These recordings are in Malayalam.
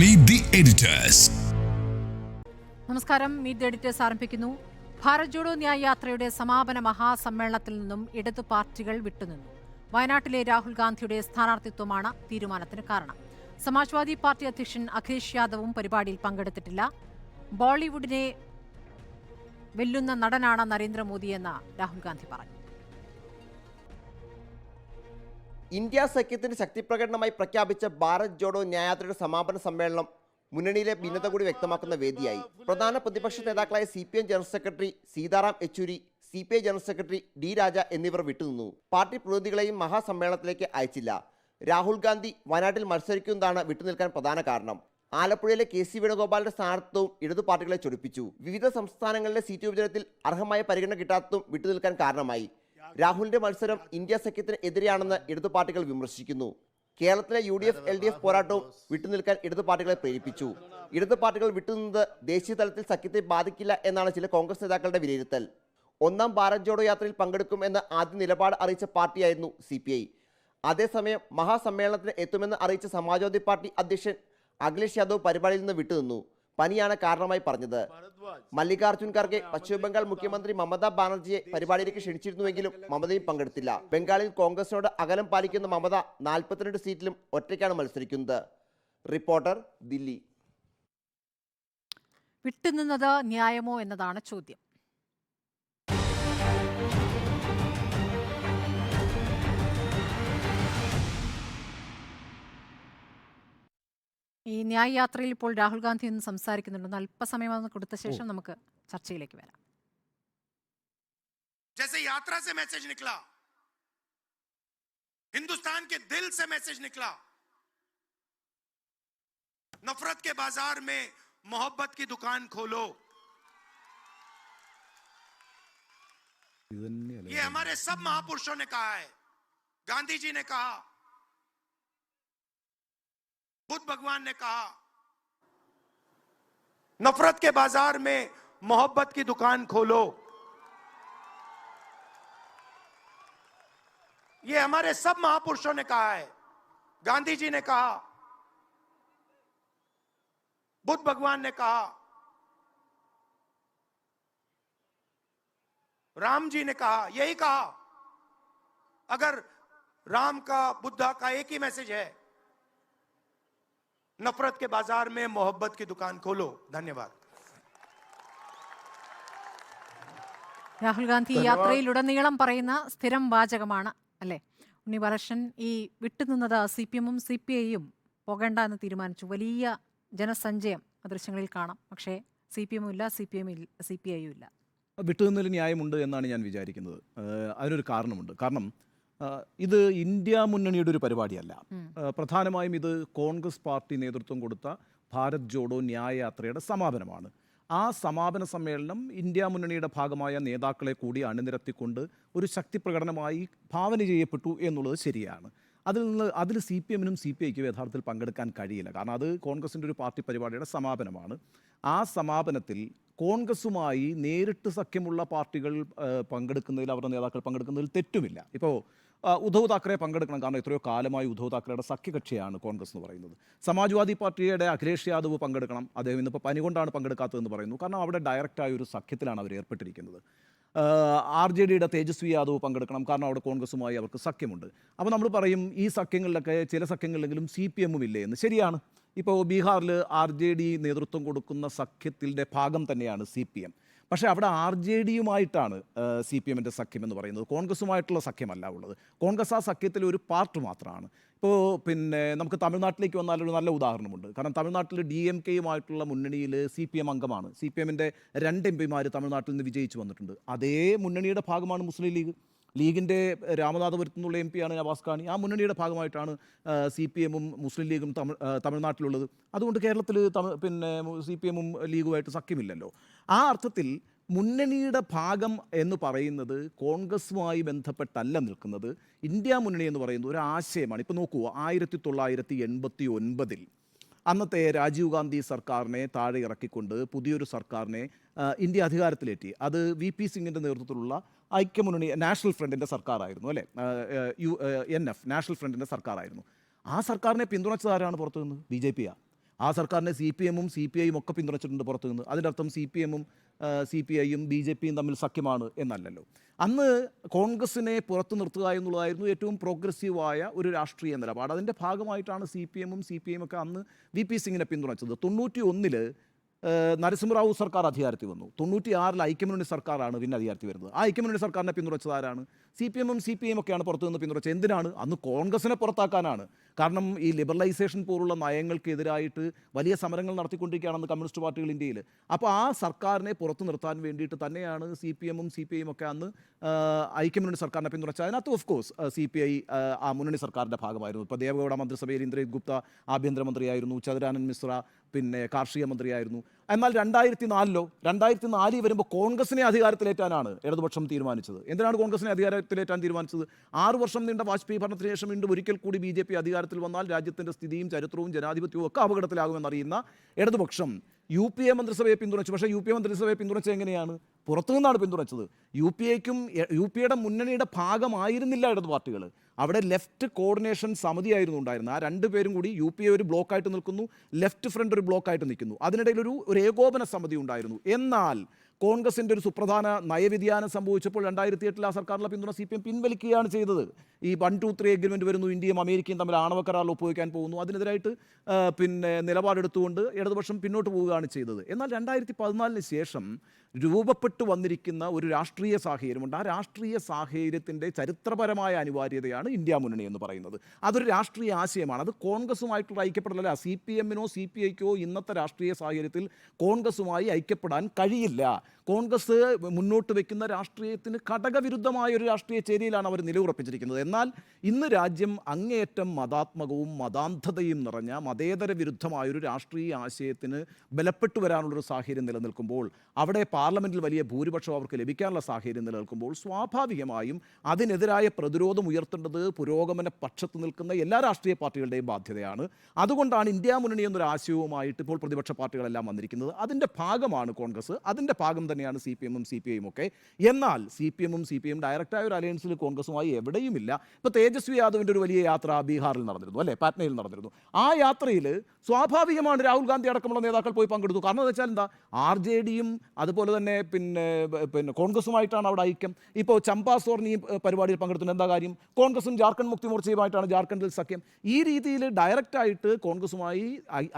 Meet the editors. നമസ്കാരം. മീറ്റ് ദി എഡിറ്റേഴ്സ് ആരംഭിക്കുന്നു. ഭാരത് ജോഡോ ന്യായ് യാത്രയുടെ സമാപന മഹാസമ്മേളനത്തിൽ നിന്നും ഇടതു പാർട്ടികൾ വിട്ടുനിന്നു. വയനാട്ടിലെ രാഹുൽ ഗാന്ധിയുടെ സ്ഥാനാർത്ഥിത്വമാണ് തീരുമാനത്തിന് കാരണം. സമാജ്വാദി പാർട്ടി അധ്യക്ഷൻ അഖിലേഷ് യാദവും പരിപാടിയിൽ പങ്കെടുത്തിട്ടില്ല. ബോളിവുഡിനെ വെല്ലുന്ന നടനാണ് നരേന്ദ്രമോദിയെന്ന് രാഹുൽ ഗാന്ധി പറഞ്ഞു. ഇന്ത്യ സഖ്യത്തിന്റെ ശക്തിപ്രകടനമായി പ്രഖ്യാപിച്ച ഭാരത് ജോഡോ ന്യായയാത്രയുടെ സമാപന സമ്മേളനം മുന്നണിയിലെ ഭിന്നത കൂടി വ്യക്തമാക്കുന്ന വേദിയായി. പ്രധാന പ്രതിപക്ഷ നേതാക്കളായ CPM general secretary Sitaram Yechury, CPI general secretary D രാജ എന്നിവർ വിട്ടുനിന്നു. പാർട്ടി പ്രതിനിധികളെയും മഹാസമ്മേളനത്തിലേക്ക് അയച്ചില്ല. രാഹുൽ ഗാന്ധി വയനാട്ടിൽ മത്സരിക്കുന്നതാണ് വിട്ടുനിൽക്കാൻ പ്രധാന കാരണം. ആലപ്പുഴയിലെ KC വേണുഗോപാലിന്റെ സ്ഥാനാർത്ഥിത്വവും ഇടതു പാർട്ടികളെ ചൊടിപ്പിച്ചു. വിവിധ സംസ്ഥാനങ്ങളിലെ സീറ്റ് വിഭജനത്തിൽ അർഹമായ പരിഗണന കിട്ടാത്തതും വിട്ടുനിൽക്കാൻ കാരണമായി. രാഹുലിന്റെ മത്സരം ഇന്ത്യ സഖ്യത്തിന് എതിരെയാണെന്ന് ഇടതു പാർട്ടികൾ വിമർശിക്കുന്നു. കേരളത്തിലെ UDF LDF പോരാട്ടവും വിട്ടുനിൽക്കാൻ ഇടതു പാർട്ടികളെ പ്രേരിപ്പിച്ചു. ഇടതു പാർട്ടികൾ വിട്ടുനിന്നത് ദേശീയ തലത്തിൽ സഖ്യത്തെ ബാധിക്കില്ല എന്നാണ് ചില കോൺഗ്രസ് നേതാക്കളുടെ വിലയിരുത്തൽ. ഒന്നാം ഭാരത് ജോഡോ യാത്രയിൽ പങ്കെടുക്കും എന്ന് ആദ്യ നിലപാട് അറിയിച്ച പാർട്ടിയായിരുന്നു CPI. അതേസമയം മഹാസമ്മേളനത്തിന് എത്തുമെന്ന് അറിയിച്ച സമാജ്വാദി പാർട്ടി അധ്യക്ഷൻ അഖിലേഷ് യാദവ് പരിപാടിയിൽ നിന്ന് വിട്ടുനിന്നു. പനിയാണ് കാരണമായി പറഞ്ഞത്. മല്ലികാർജുൻ ഖർഗെ പശ്ചിമബംഗാൾ മുഖ്യമന്ത്രി മമതാ ബാനർജിയെ പരിപാടിയിലേക്ക് ക്ഷണിച്ചിരുന്നുവെങ്കിലും മമതയും പങ്കെടുത്തില്ല. ബംഗാളിൽ കോൺഗ്രസിനോട് അകലം പാലിക്കുന്ന മമത 42 സീറ്റിലും ഒറ്റയ്ക്കാണ് മത്സരിക്കുന്നത്. റിപ്പോർട്ടർ, ദില്ലി. വിട്ടുനിന്നത് ന്യായമോ എന്നതാണ് ചോദ്യം. ഈ ന്യായ് യാത്രയിൽ ഇപ്പോൾ രാഹുൽ ഗാന്ധി ഒന്ന് സംസാരിക്കുന്നുണ്ടെന്ന് അല്പസമയം കൊടുത്ത ശേഷം നമുക്ക് ചർച്ചയിലേക്ക് വരാം. जैसे यात्रा से मैसेज निकला, हिंदुस्तान के दिल से मैसेज निकला, नफरत के बाजार में मोहब्बत की दुकान खोलो, ये हमारे सब महापुरुषों ने कहा है. गांधी जी ने कहा, बुद्ध भगवान ने कहा, नफरत के बाजार में मोहब्बत की दुकान खोलो. ये हमारे सब महापुरुषों ने कहा है. गांधी जी ने कहा, बुद्ध भगवान ने कहा, राम जी ने कहा, यही कहा. अगर राम का, बुद्धा का एक ही मैसेज है, नफरत के बाजार में मोहब्बत की दुकान खोलो. धन्यवाद. രാഹുൽ ഗാന്ധി യാത്രയിലുടനീളം പറയുന്ന സ്ഥിരം വാചകമാണ് അല്ലേ? ഉണ്ണി ബാലകൃഷ്ണൻ, ഈ വിട്ടുനിന്നത് CPM-ഉം CPI-യും പോകേണ്ട എന്ന് തീരുമാനിച്ചു. വലിയ ജനസഞ്ചയം ദൃശ്യങ്ങളിൽ കാണാം. പക്ഷേ CPM-ഉം ഇല്ല, CPI-യും ഇല്ല. വിട്ടുനിന്നതിൽ ന്യായമുണ്ട് എന്നാണ് ഞാൻ വിചാരിക്കുന്നത്. അതിനൊരു കാരണമുണ്ട്. കാരണം ഇത് ഇന്ത്യ മുന്നണിയുടെ ഒരു പരിപാടിയല്ല. പ്രധാനമായും ഇത് കോൺഗ്രസ് പാർട്ടി നേതൃത്വം കൊടുത്ത ഭാരത് ജോഡോ ന്യായ യാത്രയുടെ സമാപനമാണ്. ആ സമാപന സമ്മേളനം ഇന്ത്യ മുന്നണിയുടെ ഭാഗമായ നേതാക്കളെ കൂടി അണിനിരത്തിക്കൊണ്ട് ഒരു ശക്തി പ്രകടനമായി ഭാവന ചെയ്യപ്പെട്ടു എന്നുള്ളത് ശരിയാണ്. അതിൽ CPM-നും CPI-ക്കും യഥാർത്ഥത്തിൽ പങ്കെടുക്കാൻ കഴിയില്ല. കാരണം അത് കോൺഗ്രസിൻ്റെ ഒരു പാർട്ടി പരിപാടിയുടെ സമാപനമാണ്. ആ സമാപനത്തിൽ കോൺഗ്രസുമായി നേരിട്ട് സഖ്യമുള്ള പാർട്ടികൾ പങ്കെടുക്കുന്നതിൽ, അവരുടെ നേതാക്കൾ പങ്കെടുക്കുന്നതിൽ തെറ്റുമില്ല. ഇപ്പോൾ ഉദ്ധവ് താക്കറെ പങ്കെടുക്കണം. കാരണം എത്രയോ കാലമായി ഉദ്ധവ് താക്കറയുടെ സഖ്യകക്ഷിയാണ് കോൺഗ്രസ് എന്ന് പറയുന്നത്. സമാജ്വാദി പാർട്ടിയുടെ അഖിലേഷ് യാദവ് പങ്കെടുക്കണം. അദ്ദേഹം ഇന്നിപ്പോൾ പനി കൊണ്ടാണ് പങ്കെടുക്കാത്തതെന്ന് പറയുന്നു. കാരണം അവിടെ ഡയറക്റ്റായ ഒരു സഖ്യത്തിലാണ് അവർ ഏർപ്പെട്ടിരിക്കുന്നത്. RJDയുടെ തേജസ്വി യാദവ് പങ്കെടുക്കണം. കാരണം അവിടെ കോൺഗ്രസുമായി അവർക്ക് സഖ്യമുണ്ട്. അപ്പോൾ നമ്മൾ പറയും ഈ സഖ്യങ്ങളിലൊക്കെ ചില സഖ്യങ്ങളിലെങ്കിലും CPM-ഉം ഇല്ലേ എന്ന്. ശരിയാണ്. ഇപ്പോൾ ബീഹാറിൽ RJD നേതൃത്വം കൊടുക്കുന്ന സഖ്യത്തിൻ്റെ ഭാഗം തന്നെയാണ് CPM. പക്ഷേ അവിടെ RJDയുമായിട്ടാണ് CPM-ൻ്റെ സഖ്യം എന്ന് പറയുന്നത്. കോൺഗ്രസുമായിട്ടുള്ള സഖ്യമല്ല ഉള്ളത്. കോൺഗ്രസ് ആ സഖ്യത്തിലെ ഒരു പാർട്ട് മാത്രമാണ്. ഇപ്പോൾ നമുക്ക് തമിഴ്നാട്ടിലേക്ക് വന്നാൽ ഒരു നല്ല ഉദാഹരണമുണ്ട്. കാരണം തമിഴ്നാട്ടിൽ DMK-യുമായിട്ടുള്ള മുന്നണിയിൽ CPM അംഗമാണ്. CPM-ൻ്റെ 2 MP-മാർ തമിഴ്നാട്ടിൽ നിന്ന് വിജയിച്ചു വന്നിട്ടുണ്ട്. അതേ മുന്നണിയുടെ ഭാഗമാണ് മുസ്ലിം ലീഗിൻ്റെ രാമനാഥപുരത്തു നിന്നുള്ള MP-യാണ് നവാസ് ഖാനി. ആ മുന്നണിയുടെ ഭാഗമായിട്ടാണ് CPM-ഉം മുസ്ലിം ലീഗും തമിഴ്നാട്ടിലുള്ളത്. അതുകൊണ്ട് കേരളത്തിൽ CPM-ഉം ലീഗുമായിട്ട് സഖ്യമില്ലല്ലോ. ആ അർത്ഥത്തിൽ മുന്നണിയുടെ ഭാഗം എന്ന് പറയുന്നത് കോൺഗ്രസുമായി ബന്ധപ്പെട്ടല്ല നിൽക്കുന്നത്. ഇന്ത്യ മുന്നണി എന്ന് പറയുന്നത് ഒരു ആശയമാണ്. ഇപ്പോൾ നോക്കൂ, 1989 അന്നത്തെ രാജീവ് ഗാന്ധി സർക്കാരിനെ താഴെ ഇറക്കിക്കൊണ്ട് പുതിയൊരു സർക്കാരിനെ ഇന്ത്യ അധികാരത്തിലേറ്റി. അത് VP സിംഗിൻ്റെ നേതൃത്വത്തിലുള്ള ഐക്യമുന്നണി നാഷണൽ ഫ്രണ്ടിൻ്റെ സർക്കാരായിരുന്നു അല്ലേ, NF നാഷണൽ ഫ്രണ്ടിൻ്റെ സർക്കാരായിരുന്നു. ആ സർക്കാരിനെ പിന്തുണച്ചതാരാണ് പുറത്തു നിന്ന്? BJP-യാണ്. ആ സർക്കാരിനെ CPM-ഉം CPI-യും ഒക്കെ പിന്തുണച്ചിട്ടുണ്ട് പുറത്തു നിന്ന്. അതിൻ്റെ അർത്ഥം CPM-ഉം CPI-യും BJP-യും തമ്മിൽ സഖ്യമാണ് എന്നല്ലല്ലോ. അന്ന് കോൺഗ്രസിനെ പുറത്തു നിർത്തുക എന്നുള്ളതായിരുന്നു ഏറ്റവും പ്രോഗ്രസീവായ ഒരു രാഷ്ട്രീയ നിലപാട്. അതിൻ്റെ ഭാഗമായിട്ടാണ് CPM-ഉം CPI-യും ഒക്കെ അന്ന് VP സിംഗിനെ പിന്തുണച്ചത്. 91-ൽ നരസിംഹറാവു സർക്കാർ അധികാരത്തിൽ വന്നു. 96-ൽ ഐക്യമുന്നണി സർക്കാരാണ് പിന്നെ അധികാരത്തിൽ വരുന്നത്. ആ ഐക്യമുന്നണി സർക്കാരിനെ പിന്തുണച്ചത് ആരാണ്? CPM-ഉം CPI-യും ഒക്കെയാണ് പുറത്തു നിന്ന് പിന്തുണച്ചത്. എന്തിനാണ്? അന്ന് കോൺഗ്രസിനെ പുറത്താക്കാനാണ്. കാരണം ഈ ലിബറലൈസേഷൻ പോലുള്ള നയങ്ങൾക്കെതിരായിട്ട് വലിയ സമരങ്ങൾ നടത്തിക്കൊണ്ടിരിക്കുകയാണെന്ന് കമ്മ്യൂണിസ്റ്റ് പാർട്ടികൾ ഇന്ത്യയിൽ. അപ്പോൾ ആ സർക്കാരിനെ പുറത്തു നിർത്താൻ വേണ്ടിയിട്ട് തന്നെയാണ് CPM-ഉം CPI-യും ഒക്കെ അന്ന് ഐക്യമുന്നണി സർക്കാരിനെ പിന്തുണച്ചത്. അതിനകത്ത് ഓഫ് കോഴ്സ് CPI ആ മുന്നണി സർക്കാരിൻ്റെ ഭാഗമായിരുന്നു. ഇപ്പോൾ ദേവഗൗഡ മന്ത്രിസഭയിൽ ഇന്ദ്രജിത് ഗുപ്ത ആഭ്യന്തരമന്ത്രിയായിരുന്നു, ചതുരാനന്ദ് മിശ്ര പിന്നെ കാർഷിക മന്ത്രിയായിരുന്നു. എന്നാൽ 2004 വരുമ്പോൾ കോൺഗ്രസിനെ അധികാരത്തിലേറ്റാനാണ് ഇടതുപക്ഷം തീരുമാനിച്ചത്. എന്തിനാണ് കോൺഗ്രസിനെ അധികാരത്തിലേറ്റാൻ തീരുമാനിച്ചത്? 6 വർഷം നീണ്ട വാജ്പേയി ഭരണത്തിന് ശേഷം വീണ്ടും ഒരിക്കൽ കൂടി BJP അധികാരത്തിൽ വന്നാൽ രാജ്യത്തിൻ്റെ സ്ഥിതിയും ചരിത്രവും ജനാധിപത്യവും ഒക്കെ അപകടത്തിലാകുമെന്നറിയുന്ന ഇടതുപക്ഷം UPA മന്ത്രിസഭയെ പിന്തുണച്ചു. പക്ഷേ UPA മന്ത്രിസഭയെ പിന്തുണച്ചത് എങ്ങനെയാണ്? പുറത്തു നിന്നാണ് പിന്തുണച്ചത്. UPയുടെ മുന്നണിയുടെ ഭാഗമായിരുന്നില്ല ഇടതു പാർട്ടികൾ. അവിടെ ലെഫ്റ്റ് കോർഡിനേഷൻ സമിതിയായിരുന്നു ഉണ്ടായിരുന്നത്. ആ 2 പേരും കൂടി UPA ഒരു ബ്ലോക്കായിട്ട് നിൽക്കുന്നു, ലെഫ്റ്റ് ഫ്രണ്ട് ഒരു ബ്ലോക്കായിട്ട് നിൽക്കുന്നു. അതിനിടയിൽ ഒരു ഏകോപന സമിതി ഉണ്ടായിരുന്നു. എന്നാൽ കോൺഗ്രസിൻ്റെ ഒരു സുപ്രധാന നയവ്യതിയാനം സംഭവിച്ചപ്പോൾ 2008 ആ സർക്കാരിലെ പിന്തുണ CPM പിൻവലിക്കുകയാണ് ചെയ്തത്. ഈ 1-2-3 എഗ്രിമെൻറ്റ് വരുന്നു, ഇന്ത്യയും അമേരിക്കയും തമ്മിൽ ആണവ കരാറിൽ ഒപ്പുവയ്ക്കാൻ പോകുന്നു. അതിനെതിരായിട്ട് പിന്നെ നിലപാടെടുത്തുകൊണ്ട് ഇടതുപക്ഷം പിന്നോട്ട് പോവുകയാണ് ചെയ്തത്. എന്നാൽ 2014 ശേഷം രൂപപ്പെട്ടു വന്നിരിക്കുന്ന ഒരു രാഷ്ട്രീയ സാഹചര്യമുണ്ട്. ആ രാഷ്ട്രീയ സാഹചര്യത്തിൻ്റെ ചരിത്രപരമായ അനിവാര്യതയാണ് ഇന്ത്യ മുന്നണി എന്ന് പറയുന്നത്. അതൊരു രാഷ്ട്രീയ ആശയമാണ്. അത് കോൺഗ്രസുമായിട്ടുള്ള ഐക്യപ്പെടലല്ല. CPM-നോ CPI-ക്കോ ഇന്നത്തെ രാഷ്ട്രീയ സാഹചര്യത്തിൽ കോൺഗ്രസുമായി ഐക്യപ്പെടാൻ കഴിയില്ല. കോൺഗ്രസ് മുന്നോട്ട് വയ്ക്കുന്ന രാഷ്ട്രീയത്തിന് ഘടകവിരുദ്ധമായ ഒരു രാഷ്ട്രീയ ചേരിയിലാണ് അവർ നിലയുറപ്പിച്ചിരിക്കുന്നത്. എന്നാൽ ഇന്ന് രാജ്യം അങ്ങേയറ്റം മതാത്മകവും മതാന്ധതയും നിറഞ്ഞ മതേതര വിരുദ്ധമായൊരു രാഷ്ട്രീയ ആശയത്തിന് ബലപ്പെട്ടു വരാനുള്ളൊരു സാഹചര്യം നിലനിൽക്കുമ്പോൾ, അവിടെ പാർലമെൻറ്റിൽ വലിയ ഭൂരിപക്ഷം അവർക്ക് ലഭിക്കാനുള്ള സാഹചര്യം നിലനിൽക്കുമ്പോൾ സ്വാഭാവികമായും അതിനെതിരായ പ്രതിരോധം ഉയർത്തേണ്ടത് പുരോഗമന പക്ഷത്ത് നിൽക്കുന്ന എല്ലാ രാഷ്ട്രീയ പാർട്ടികളുടെയും ബാധ്യതയാണ്. അതുകൊണ്ടാണ് ഇന്ത്യ മുന്നണി എന്നൊരു ആശയവുമായിട്ട് ഇപ്പോൾ പ്രതിപക്ഷ പാർട്ടികളെല്ലാം വന്നിരിക്കുന്നത്. അതിൻ്റെ ഭാഗമാണ് കോൺഗ്രസ്, അതിൻ്റെ ഭാഗം തന്നെയാണ് CPM-ഉം CPI-യും ഒക്കെ. എന്നാൽ CPM-ഉം CPI-യും ഡയറക്റ്റായ ഒരു അലയൻസിൽ കോൺഗ്രസുമായി എവിടെയുമില്ല. ഇപ്പോൾ തേജസ്വി യാദവിൻ്റെ ഒരു വലിയ യാത്ര ബീഹാറിൽ നടന്നിരുന്നു, അല്ലേ, പാറ്റ്നയിൽ നടന്നിരുന്നു. ആ യാത്രയിൽ സ്വാഭാവികമാണ് രാഹുൽ ഗാന്ധി അടക്കമുള്ള നേതാക്കൾ പോയി പങ്കെടുത്തു. കാരണം എന്ന് വെച്ചാൽ എന്താ, RJD-യും അതുപോലെ തന്നെ പിന്നെ കോൺഗ്രസുമായിട്ടാണ് അവിടെ ഐക്യം. ഇപ്പോൾ ചമ്പാ സോർണി ഈ പരിപാടിയിൽ പങ്കെടുത്തുന്ന എന്താ കാര്യം? കോൺഗ്രസും ജാർഖണ്ഡ് മുക്തി മോർച്ചയുമായിട്ടാണ് ജാർഖണ്ഡിൽ സഖ്യം. ഈ രീതിയിൽ ഡയറക്റ്റായിട്ട് കോൺഗ്രസുമായി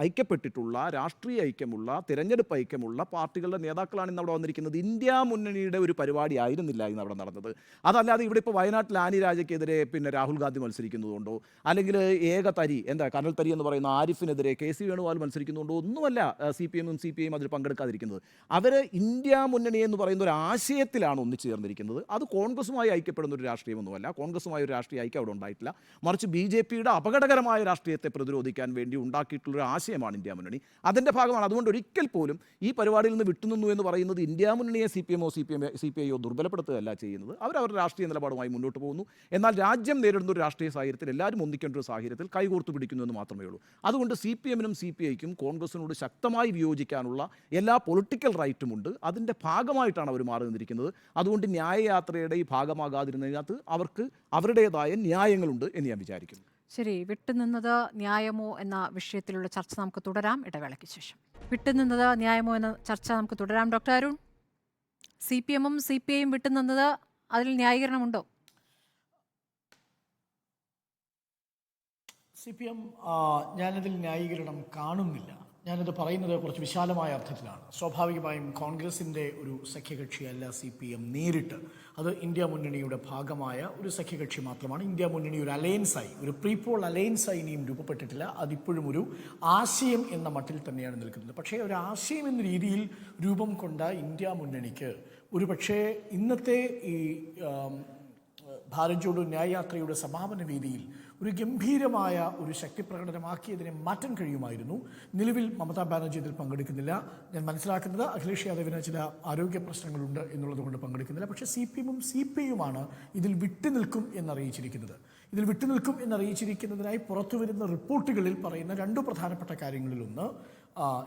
ഐക്യപ്പെട്ടിട്ടുള്ള രാഷ്ട്രീയ ഐക്യമുള്ള തിരഞ്ഞെടുപ്പ് ഐക്യമുള്ള പാർട്ടികളുടെ നേതാക്കളാണ് ഇന്ന് അവിടെ വന്നിരിക്കുന്നത്. ഇന്ത്യ മുന്നണിയുടെ ഒരു പരിപാടി ആയിരുന്നില്ല ഇന്ന് അവിടെ നടന്നത്. അതല്ലാതെ ഇവിടെ ഇപ്പോൾ വയനാട്ടിൽ ആനി രാജയ്ക്കെതിരെ പിന്നെ രാഹുൽ ഗാന്ധി മത്സരിക്കുന്നതുകൊണ്ടോ, അല്ലെങ്കിൽ ഏകതരി കനൽ തരി എന്ന് പറയുന്ന ആരിഫിനെതിരെ KC വേണുഗോപാൽ മത്സരിക്കുന്നതുകൊണ്ടോ ഒന്നുമല്ല CPM-ഉം CPI-യും അതിൽ പങ്കെടുക്കാതിരിക്കുന്നത്. അവർ ഇന്ത്യ മുന്നണി എന്ന് പറയുന്ന ഒരു ആശയത്തിലാണ് ഒന്നിച്ചു ചേർന്നിരിക്കുന്നത്. അത് കോൺഗ്രസുമായി ഐക്യപ്പെടുന്ന ഒരു രാഷ്ട്രീയമൊന്നുമല്ല. കോൺഗ്രസുമായി ഒരു രാഷ്ട്രീയ ഐക്യം അവിടെ ഉണ്ടായിട്ടില്ല. മറിച്ച് BJP-യുടെ അപകടകരമായ രാഷ്ട്രീയത്തെ പ്രതിരോധിക്കാൻ വേണ്ടി ഉണ്ടാക്കിയിട്ടുള്ളൊരു ആശയമാണ് ഇന്ത്യ മുന്നണി. അതിൻ്റെ ഭാഗമാണ്. അതുകൊണ്ട് ഒരിക്കൽ പോലും ഈ പരിപാടിയിൽ നിന്ന് വിട്ടുനിന്നു എന്ന് പറയുന്നത് ഇന്ത്യ മുന്നണിയെ CPM-ഓ CPI-യോ ദുർബലപ്പെടുത്തുകയല്ല ചെയ്യുന്നത്. അവരവരുടെ രാഷ്ട്രീയ നിലപാടുമായി മുന്നോട്ട് പോകുന്നു. എന്നാൽ രാജ്യം നേരിടുന്ന ഒരു രാഷ്ട്രീയ സാഹചര്യത്തിൽ എല്ലാവരും ഒന്നിക്കേണ്ട ഒരു സാഹചര്യത്തിൽ കൈകോർത്ത് പിടിക്കുന്നു എന്ന് മാത്രമേ ഉള്ളൂ. അതുകൊണ്ട് CPM-നും CPI-ക്കും കോൺഗ്രസിനോട് ശക്തമായി വിയോജിക്കാനുള്ള എല്ലാ പൊളിറ്റിക്കൽ റൈറ്റുമുണ്ട്. അതിൻ്റെ ഭാഗമായിട്ടാണ് അവർ മാറി നിന്നിരിക്കുന്നത്. അതുകൊണ്ട് ന്യായയാത്രയുടെ ഈ ഭാഗമാകാതിരുന്നതിനകത്ത് അവർക്ക് അവരുടേതായ ന്യായങ്ങളുണ്ട് എന്ന് ഞാൻ വിചാരിക്കുന്നു. ശരി, വിട്ടുനിന്നത് ന്യായമോ എന്ന വിഷയത്തിലുള്ള ചർച്ച നമുക്ക് തുടരാം ഇടവേളയ്ക്ക് ശേഷം. വിട്ടുനിന്നത് ന്യായമോ എന്ന ചർച്ച നമുക്ക് തുടരാം. ഡോക്ടർ അരുൺ, CPM-ഉം CPI-യും വിട്ടുനിന്നത് അതിൽ ന്യായീകരണമുണ്ടോ? CPM ഞാനതിൽ ന്യായീകരണം കാണുന്നില്ല. ഞാനത് പറയുന്നത് കുറച്ച് വിശാലമായ അർത്ഥത്തിലാണ്. സ്വാഭാവികമായും കോൺഗ്രസിൻ്റെ ഒരു സഖ്യകക്ഷിയല്ല CPM നേരിട്ട്. അത് ഇന്ത്യ മുന്നണിയുടെ ഭാഗമായ ഒരു സഖ്യകക്ഷി മാത്രമാണ്. ഇന്ത്യ മുന്നണി ഒരു അലയൻസായി, ഒരു പ്രീപോൾ അലയൻസായി ഇനിയും രൂപപ്പെട്ടിട്ടില്ല. അതിപ്പോഴും ഒരു ആശയം എന്ന മട്ടിൽ തന്നെയാണ് നിൽക്കുന്നത്. പക്ഷേ ഒരു ആശയം എന്ന രീതിയിൽ രൂപം കൊണ്ട ഇന്ത്യ മുന്നണിക്ക് ഒരു പക്ഷേ ഇന്നത്തെ ഈ ഭാരത് ജോഡോ ന്യായയാത്രയുടെ സമാപന വേദിയിൽ ഒരു ഗംഭീരമായ ഒരു ശക്തി പ്രകടനമാക്കിയതിനെ മാറ്റാൻ കഴിയുമായിരുന്നു. നിലവിൽ മമതാ ബാനർജി ഇതിൽ പങ്കെടുക്കുന്നില്ല. ഞാൻ മനസ്സിലാക്കുന്നത് അഖിലേഷ് യാദവിന് ചില ആരോഗ്യ പ്രശ്നങ്ങളുണ്ട് എന്നുള്ളത് കൊണ്ട് പങ്കെടുക്കുന്നില്ല. പക്ഷേ CPM-ഉം CPI-യുമാണ് ഇതിൽ വിട്ടുനിൽക്കും എന്നറിയിച്ചിരിക്കുന്നത്. ഇതിൽ വിട്ടുനിൽക്കും എന്നറിയിച്ചിരിക്കുന്നതിനായി പുറത്തു വരുന്ന റിപ്പോർട്ടുകളിൽ പറയുന്ന 2 പ്രധാനപ്പെട്ട കാര്യങ്ങളിലൊന്ന്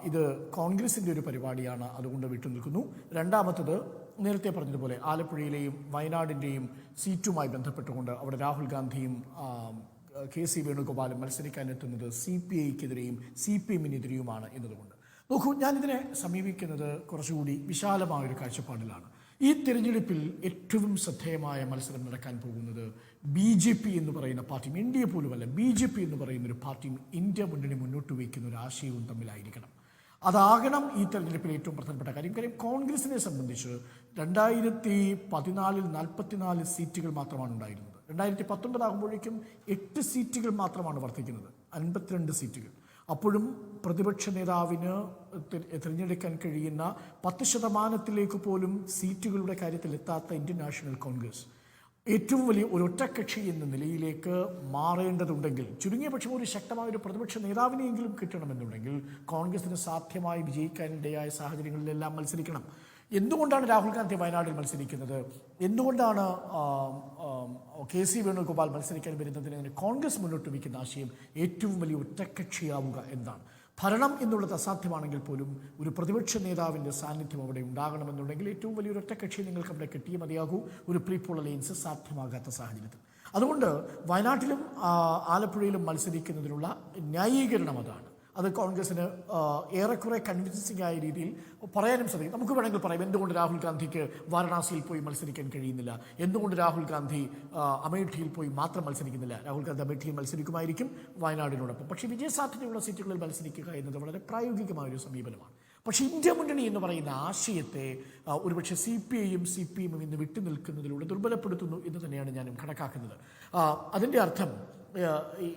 ഇത് കോൺഗ്രസിൻ്റെ ഒരു പരിപാടിയാണ്, അതുകൊണ്ട് വിട്ടുനിൽക്കുന്നു. രണ്ടാമത്തത് നേരത്തെ പറഞ്ഞതുപോലെ ആലപ്പുഴയിലെയും വയനാടിൻ്റെയും സീറ്റുമായി ബന്ധപ്പെട്ടുകൊണ്ട് അവിടെ രാഹുൽ ഗാന്ധിയും KC വേണുഗോപാലും മത്സരിക്കാനെത്തുന്നത് CPIക്കെതിരെയും CPMനെതിരെയുമാണ് എന്നതുകൊണ്ട്. നോക്കൂ, ഞാനിതിനെ സമീപിക്കുന്നത് കുറച്ചുകൂടി വിശാലമായൊരു കാഴ്ചപ്പാടിലാണ്. ഈ തിരഞ്ഞെടുപ്പിൽ ഏറ്റവും ശ്രദ്ധേയമായ മത്സരം നടക്കാൻ പോകുന്നത് BJP എന്ന് പറയുന്ന പാർട്ടിയും, NDA പോലുമല്ല, BJP എന്ന് പറയുന്ന ഒരു പാർട്ടിയും ഇന്ത്യ മുന്നണി മുന്നോട്ട് വയ്ക്കുന്ന ഒരു ആശയവും തമ്മിലായിരിക്കണം. അതാകണം ഈ തെരഞ്ഞെടുപ്പിൽ ഏറ്റവും പ്രധാനപ്പെട്ട കാര്യം. കോൺഗ്രസിനെ സംബന്ധിച്ച് 2014 44 സീറ്റുകൾ മാത്രമാണ് ഉണ്ടായിരുന്നത്. 2019 ആകുമ്പോഴേക്കും 8 സീറ്റുകൾ മാത്രമാണ് വർദ്ധിക്കുന്നത്, 52 സീറ്റുകൾ. അപ്പോഴും പ്രതിപക്ഷ നേതാവിന് തിരഞ്ഞെടുക്കാൻ കഴിയുന്ന 10% പോലും സീറ്റുകളുടെ കാര്യത്തിൽ എത്താത്ത ഇന്ത്യൻ നാഷണൽ കോൺഗ്രസ് ഏറ്റവും വലിയ ഒരു ഒറ്റക്കക്ഷി എന്ന നിലയിലേക്ക് മാറേണ്ടതുണ്ടെങ്കിൽ, ചുരുങ്ങിയ പക്ഷം ഒരു ശക്തമായ ഒരു പ്രതിപക്ഷ നേതാവിനെയെങ്കിലും കിട്ടണമെന്നുണ്ടെങ്കിൽ കോൺഗ്രസിന് സാധ്യമായി വിജയിക്കാനിടയായ സാഹചര്യങ്ങളിലെല്ലാം മത്സരിക്കണം. എന്തുകൊണ്ടാണ് രാഹുൽ ഗാന്ധി വയനാട്ടിൽ മത്സരിക്കുന്നത്? എന്തുകൊണ്ടാണ് KC വേണുഗോപാൽ മത്സരിക്കാൻ വരുന്നതിന് കോൺഗ്രസ് മുന്നോട്ട് വയ്ക്കുന്ന ആശയം ഏറ്റവും വലിയ ഒറ്റക്കക്ഷിയാവുക എന്നാണ്. ഭരണം എന്നുള്ളത് അസാധ്യമാണെങ്കിൽ പോലും ഒരു പ്രതിപക്ഷ നേതാവിൻ്റെ സാന്നിധ്യം അവിടെ ഉണ്ടാകണമെന്നുണ്ടെങ്കിൽ ഏറ്റവും വലിയൊരു ഒറ്റക്കക്ഷി നിങ്ങൾക്ക് അവിടെ കിട്ടിയേ മതിയാകൂ. ഒരു പ്രീ പോൾ അലയൻസ് സാധ്യമാകാത്ത സാഹചര്യത്തിൽ. അതുകൊണ്ട് വയനാട്ടിലും ആലപ്പുഴയിലും മത്സരിക്കുന്നതിനുള്ള ന്യായീകരണം അതാണ്. അത് കോൺഗ്രസിന് ഏറെക്കുറെ കൺവിൻസിംഗ് ആയ രീതിയിൽ പറയാനും സാധിക്കും. നമുക്ക് വേണമെങ്കിൽ പറയാം എന്തുകൊണ്ട് രാഹുൽ ഗാന്ധിക്ക് വാരണാസിയിൽ പോയി മത്സരിക്കാൻ കഴിയുന്നില്ല, എന്തുകൊണ്ട് രാഹുൽ ഗാന്ധി അമേഠിയിൽ പോയി മാത്രം മത്സരിക്കുന്നില്ല. രാഹുൽ ഗാന്ധി അമേഠിയിൽ മത്സരിക്കുമായിരിക്കും വയനാടിനോടൊപ്പം. പക്ഷേ വിജയസാധ്യതയുള്ള സീറ്റുകളിൽ മത്സരിക്കുക എന്നത് വളരെ പ്രായോഗികമായൊരു സമീപനമാണ്. പക്ഷേ ഇന്ത്യ മുന്നണി എന്ന് പറയുന്ന ആശയത്തെ ഒരുപക്ഷെ CPIയും CPMും ഇന്ന് വിട്ടുനിൽക്കുന്നതിലൂടെ ദുർബലപ്പെടുത്തുന്നു എന്ന് തന്നെയാണ് ഞാനും കണക്കാക്കുന്നത്. അതിൻ്റെ അർത്ഥം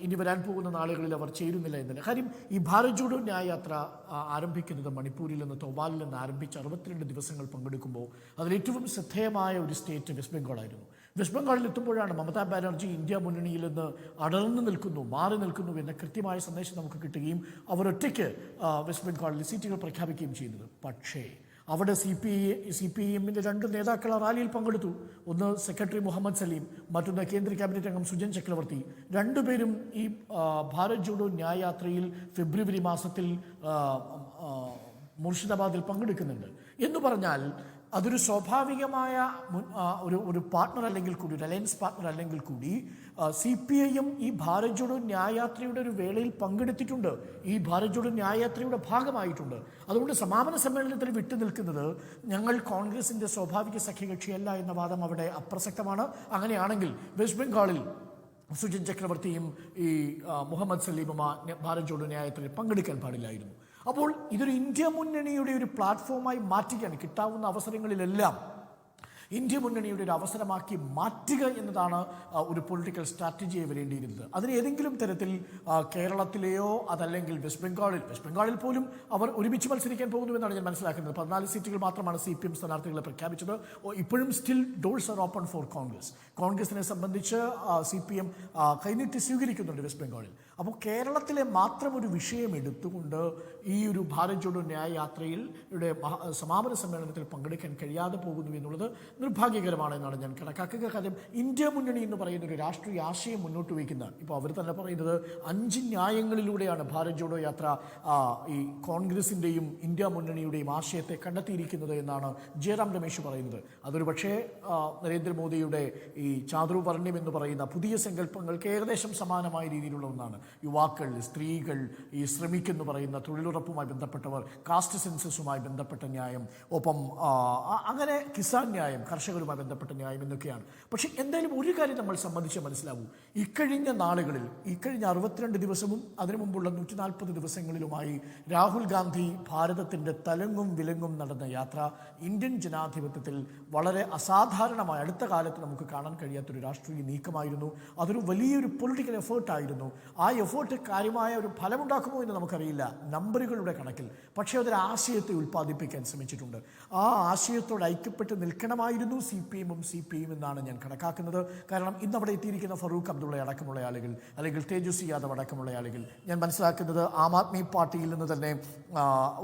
ഇനി വരാൻ പോകുന്ന നാളുകളിൽ അവർ ചേരുന്നില്ല എന്നല്ല. കാര്യം ഈ ഭാരത് ജോഡോ ന്യായയാത്ര ആരംഭിക്കുന്നത് മണിപ്പൂരിൽ നിന്ന്, തോബാലിൽ നിന്ന് ആരംഭിച്ച് 62 ദിവസങ്ങൾ പങ്കെടുക്കുമ്പോൾ അതിലേറ്റവും ശ്രദ്ധേയമായ ഒരു സ്റ്റേറ്റ് വെസ്റ്റ് ബംഗാളായിരുന്നു. വെസ്റ്റ് ബംഗാളിൽ എത്തുമ്പോഴാണ് മമതാ ബാനർജി ഇന്ത്യ മുന്നണിയിൽ നിന്ന് അടർന്നു നിൽക്കുന്നു, മാറി നിൽക്കുന്നു എന്ന കൃത്യമായ സന്ദേശം നമുക്ക് കിട്ടുകയും അവർ ഒറ്റയ്ക്ക് വെസ്റ്റ് ബംഗാളിൽ സീറ്റുകൾ പ്രഖ്യാപിക്കുകയും ചെയ്യുന്നത്. പക്ഷേ അവിടെ CPIഎമ്മിൻ്റെ 2 നേതാക്കൾ റാലിയിൽ പങ്കെടുത്തു. ഒന്ന് സെക്രട്ടറി മുഹമ്മദ് സലീം, മറ്റൊന്ന് കേന്ദ്ര ക്യാബിനറ്റ് അംഗം സുജൻ ചക്രവർത്തി. രണ്ടുപേരും ഈ ഭാരത് ജോഡോ ന്യായയാത്രയിൽ ഫെബ്രുവരി മാസത്തിൽ മുർഷിദാബാദിൽ പങ്കെടുക്കുന്നുണ്ട്. എന്ന് പറഞ്ഞാൽ അതൊരു സ്വാഭാവികമായ ഒരു പാർട്ട്ണർ അല്ലെങ്കിൽ കൂടി, ഒരു അലയൻസ് പാർട്ട്ണർ അല്ലെങ്കിൽ കൂടി CPIയും ഈ ഭാരത് ജോഡോ ന്യായയാത്രയുടെ ഒരു വേളയിൽ പങ്കെടുത്തിട്ടുണ്ട്, ഈ ഭാരത് ജോഡോ ന്യായയാത്രയുടെ ഭാഗമായിട്ടുണ്ട്. അതുകൊണ്ട് സമാപന സമ്മേളനത്തിൽ വിട്ടുനിൽക്കുന്നത് ഞങ്ങൾ കോൺഗ്രസിൻ്റെ സ്വാഭാവിക സഖ്യകക്ഷിയല്ല എന്ന വാദം അവിടെ അപ്രസക്തമാണ്. അങ്ങനെയാണെങ്കിൽ വെസ്റ്റ് ബംഗാളിൽ സുജൻ ചക്രവർത്തിയും ഈ മുഹമ്മദ് സലീമും ഭാരത് ജോഡോ ന്യായയാത്രയിൽ പങ്കെടുക്കാൻ പാടില്ലായിരുന്നു. അപ്പോൾ ഇതൊരു ഇന്ത്യ മുന്നണിയുടെ ഒരു പ്ലാറ്റ്ഫോമായി മാറ്റുകയാണ്. കിട്ടാവുന്ന അവസരങ്ങളിലെല്ലാം ഇന്ത്യ മുന്നണിയുടെ ഒരു അവസരമാക്കി മാറ്റുക എന്നതാണ് ഒരു പൊളിറ്റിക്കൽ സ്ട്രാറ്റജിയെ വരേണ്ടിയിരുന്നത്. അതിന് ഏതെങ്കിലും തരത്തിൽ കേരളത്തിലെയോ അതല്ലെങ്കിൽ വെസ്റ്റ് ബംഗാളിൽ പോലും അവർ ഒരുമിച്ച് മത്സരിക്കാൻ പോകുന്നുവെന്നാണ് ഞാൻ മനസ്സിലാക്കുന്നത്. 14 സീറ്റുകൾ മാത്രമാണ് CPM സ്ഥാനാർത്ഥികളെ പ്രഖ്യാപിച്ചത്. ഇപ്പോഴും still doors are open four കോൺഗ്രസിനെ സംബന്ധിച്ച് CPM കൈനീട്ടി സ്വീകരിക്കുന്നുണ്ട് വെസ്റ്റ് ബംഗാളിൽ. അപ്പോൾ കേരളത്തിലെ മാത്രം ഒരു വിഷയം എടുത്തുകൊണ്ട് ഈ ഒരു ഭാരത് ജോഡോ ന്യായയാത്രയിൽ സമാപന സമ്മേളനത്തിൽ പങ്കെടുക്കാൻ കഴിയാതെ പോകുന്നു എന്നുള്ളത് നിർഭാഗ്യകരമാണ് എന്നാണ് ഞാൻ കണക്കാക്കുക. കാര്യം ഇന്ത്യ മുന്നണി എന്ന് പറയുന്ന ഒരു രാഷ്ട്രീയ ആശയം മുന്നോട്ട് വയ്ക്കുന്ന, ഇപ്പോൾ അവർ തന്നെ പറയുന്നത് 5 ന്യായങ്ങളിലൂടെയാണ് ഭാരത് ജോഡോ യാത്ര ഈ കോൺഗ്രസിൻ്റെയും ഇന്ത്യ മുന്നണിയുടെയും ആശയത്തെ കണ്ടെത്തിയിരിക്കുന്നത് എന്നാണ് ജയറാം രമേശ് പറയുന്നത്. അതൊരു പക്ഷേ നരേന്ദ്രമോദിയുടെ ഈ ചാതുർവർണ്ണ്യം എന്ന് പറയുന്ന പുതിയ സങ്കല്പങ്ങൾക്ക് ഏകദേശം സമാനമായ രീതിയിലുള്ള ഒന്നാണ്. യുവാക്കൾ, സ്ത്രീകൾ, ഈ ശ്രമിക്കെന്ന് പറയുന്ന തൊഴിലുറപ്പുമായി ബന്ധപ്പെട്ടവർ, കാസ്റ്റ് സെൻസസുമായി ബന്ധപ്പെട്ട ന്യായം, ഒപ്പം അങ്ങനെ കിസാൻ ന്യായം, കർഷകരുമായി ബന്ധപ്പെട്ട ന്യായം എന്നൊക്കെയാണ്. പക്ഷേ എന്തായാലും ഒരു കാര്യം നമ്മൾ സംബന്ധിച്ച് മനസ്സിലാവൂ, ഇക്കഴിഞ്ഞ നാളുകളിൽ, ഇക്കഴിഞ്ഞ 62 ദിവസവും അതിനു മുമ്പുള്ള 140 ദിവസങ്ങളിലുമായി രാഹുൽ ഗാന്ധി ഭാരതത്തിൻ്റെ തലങ്ങും വിലങ്ങും നടന്ന യാത്ര ഇന്ത്യൻ ജനാധിപത്യത്തിൽ വളരെ അസാധാരണമായ, അടുത്ത കാലത്ത് നമുക്ക് കാണാൻ കഴിയാത്തൊരു രാഷ്ട്രീയ നീക്കമായിരുന്നു. അതൊരു വലിയൊരു പൊളിറ്റിക്കൽ എഫേർട്ടായിരുന്നു. ആ എഫേർട്ട് കാര്യമായ ഒരു ഫലമുണ്ടാക്കുമോ എന്ന് നമുക്കറിയില്ല നമ്പറുകളുടെ കണക്കിൽ. പക്ഷേ അതൊരു ആശയത്തെ ഉൽപ്പാദിപ്പിക്കാൻ ശ്രമിച്ചിട്ടുണ്ട്. ആ ആശയത്തോട് ഐക്യപ്പെട്ട് നിൽക്കണമായിരുന്നു CPMും CPIയും എന്നാണ് ഞാൻ കണക്കാക്കുന്നത്. കാരണം ഇന്ന് അവിടെ എത്തിയിരിക്കുന്ന ഫറൂഖ് അബ്ദുള്ള അടക്കമുള്ള ആളുകൾ, അല്ലെങ്കിൽ തേജസ്വി യാദവ് അടക്കമുള്ള ആളുകൾ, ഞാൻ മനസ്സിലാക്കുന്നത് ആം ആദ്മി പാർട്ടിയിൽ നിന്ന് തന്നെ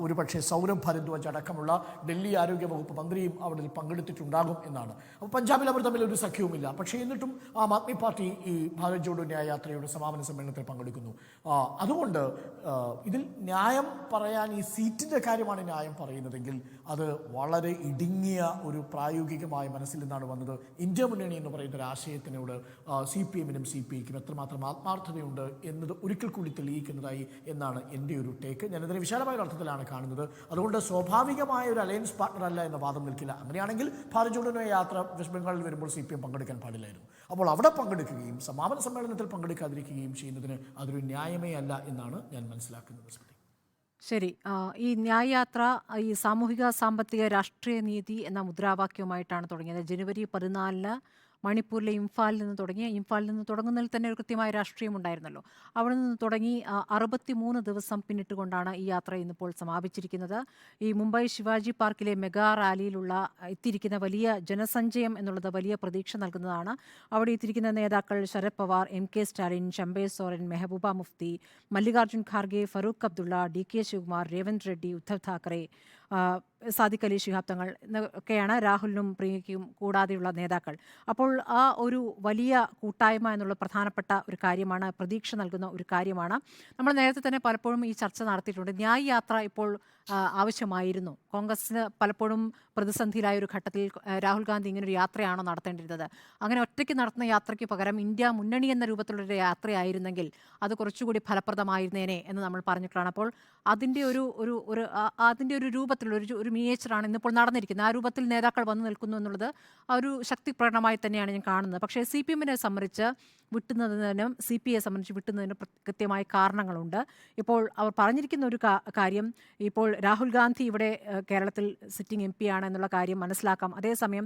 ഒരുപക്ഷെ സൗരഭ് ഭരദ്വാജ് അടക്കമുള്ള ഡൽഹി ആരോഗ്യ വകുപ്പ് മന്ത്രിയും അവിടെ പങ്കെടുത്തിട്ടുണ്ടാകും എന്നാണ്. അപ്പോൾ പഞ്ചാബിൽ അവർ തമ്മിൽ ഒരു സഖ്യവുമില്ല. പക്ഷേ എന്നിട്ടും ആം ആദ്മി പാർട്ടി ഈ ഭാരത് ജോഡോ ന്യായയാത്രയുടെ സമാപന സമ്മേളനത്തിൽ പങ്കെടുക്കുന്നു. അതുകൊണ്ട് ഇതിൽ ന്യായം പറയാൻ ഈ സീറ്റിൻ്റെ കാര്യമാണ് ന്യായം പറയുന്നതെങ്കിൽ അത് വളരെ ഇടുങ്ങിയ ഒരു പ്രായോഗികമായ മനസ്സിൽ നിന്നാണ് വന്നത്. ഇന്ത്യ മുന്നണി എന്ന് പറയുന്ന ഒരു ആശയത്തിനോട് CPM-നും CPI-ക്കും എത്രമാത്രം ആത്മാർത്ഥതയുണ്ട് എന്നത് ഒരിക്കൽ കൂടി തെളിയിക്കുന്നതായി എന്നാണ് എൻ്റെ ഒരു ടേക്ക്. ഞാനതിനെ വിശാലമായ അർത്ഥത്തിലാണ് കാണുന്നത്. അതുകൊണ്ട് സ്വാഭാവികമായ ഒരു അലയൻസ് പാർട്ണർ അല്ല എന്ന വാദം നിൽക്കില്ല. അങ്ങനെയാണെങ്കിൽ ഭാരത് ജോഡോ യാത്ര വെസ്റ്റ് ബംഗാളിൽ വരുമ്പോൾ CPM പങ്കെടുക്കാൻ പാടില്ലായിരുന്നു. അപ്പോൾ അവിടെ പങ്കെടുക്കുകയും സമാപന സമ്മേളനത്തിൽ പങ്കെടുക്കാതിരിക്കുകയും ചെയ്യുന്നതിന് അതൊരു ന്യായമേ അല്ല എന്നാണ് ഞാൻ മനസ്സിലാക്കുന്നത്. ശരി, ഈ ന്യായ് യാത്ര ഈ സാമൂഹിക സാമ്പത്തിക രാഷ്ട്രീയ നീതി എന്ന മുദ്രാവാക്യവുമായിട്ടാണ് തുടങ്ങിയത്. ജനുവരി 14-ന് മണിപ്പൂരിലെ ഇംഫാലിൽ നിന്ന് തുടങ്ങുന്നതിൽ തന്നെ ഒരു കൃത്യമായ രാഷ്ട്രീയം ഉണ്ടായിരുന്നല്ലോ. അവിടെ നിന്ന് തുടങ്ങി 63 ദിവസം പിന്നിട്ടുകൊണ്ടാണ് ഈ യാത്ര ഇന്നിപ്പോൾ സമാപിച്ചിരിക്കുന്നത്. ഈ മുംബൈ ശിവാജി പാർക്കിലെ മെഗാ റാലിയിലുള്ള എത്തിയിരിക്കുന്ന വലിയ ജനസഞ്ചയം എന്നുള്ളത് വലിയ പ്രതീക്ഷ നൽകുന്നതാണ്. അവിടെ എത്തിയിരിക്കുന്ന നേതാക്കൾ ശരത് പവാർ, MK സ്റ്റാലിൻ, ശംബേ സോറൻ, മെഹബൂബ മുഫ്തി, മല്ലികാർജ്ജുൻ ഖാർഗെ, ഫറൂഖ് അബ്ദുള്ള, DK ശിവകുമാർ, രേവന്ത് റെഡ്ഡി, ഉദ്ധവ് താക്കറെ, സാദിഖ് അലി ശിഹാബ് തങ്ങൾ എന്നൊക്കെയാണ് രാഹുലിനും പ്രിയയ്ക്കും കൂടാതെയുള്ള നേതാക്കൾ. അപ്പോൾ ആ ഒരു വലിയ കൂട്ടായ്മ എന്നുള്ള പ്രധാനപ്പെട്ട ഒരു കാര്യമാണ്, പ്രതീക്ഷ നൽകുന്ന ഒരു കാര്യമാണ്. നമ്മൾ നേരത്തെ തന്നെ പലപ്പോഴും ഈ ചർച്ച നടത്തിയിട്ടുണ്ട്. ന്യായ് യാത്ര ഇപ്പോൾ ആവശ്യമായിരുന്നു. കോൺഗ്രസിന് പലപ്പോഴും പ്രതിസന്ധിയിലായ ഒരു ഘട്ടത്തിൽ രാഹുൽ ഗാന്ധി ഇങ്ങനൊരു യാത്രയാണോ നടത്തേണ്ടിരുന്നത്? അങ്ങനെ ഒറ്റയ്ക്ക് നടത്തുന്ന യാത്രയ്ക്ക് പകരം ഇന്ത്യ മുന്നണി എന്ന രൂപത്തിലുള്ളൊരു യാത്രയായിരുന്നെങ്കിൽ അത് കുറച്ചുകൂടി ഫലപ്രദമായിരുന്നേനെ എന്ന് നമ്മൾ പറഞ്ഞിട്ടാണ്. അപ്പോൾ അതിൻ്റെ ഒരു രൂപത്തിലുള്ള ഒരു മിനിയേച്ചറാണ് ഇന്നിപ്പോൾ നടന്നിരിക്കുന്നത്. ആ രൂപത്തിൽ നേതാക്കൾ വന്നു നിൽക്കുന്നു എന്നുള്ളത് ഒരു ശക്തി പ്രകടനമായി തന്നെയാണ് ഞാൻ കാണുന്നത്. പക്ഷേ CPM-നെ സംബന്ധിച്ച് വിട്ടുന്നതിനും CPI-യെ സംബന്ധിച്ച് വിട്ടുന്നതിനും കൃത്യമായ കാരണങ്ങളുണ്ട്. ഇപ്പോൾ അവർ പറഞ്ഞിരിക്കുന്ന ഒരു കാര്യം, ഇപ്പോൾ രാഹുൽ ഗാന്ധി ഇവിടെ കേരളത്തിൽ സിറ്റിംഗ് MP ആണ് എന്നുള്ള കാര്യം മനസ്സിലാക്കാം. അതേസമയം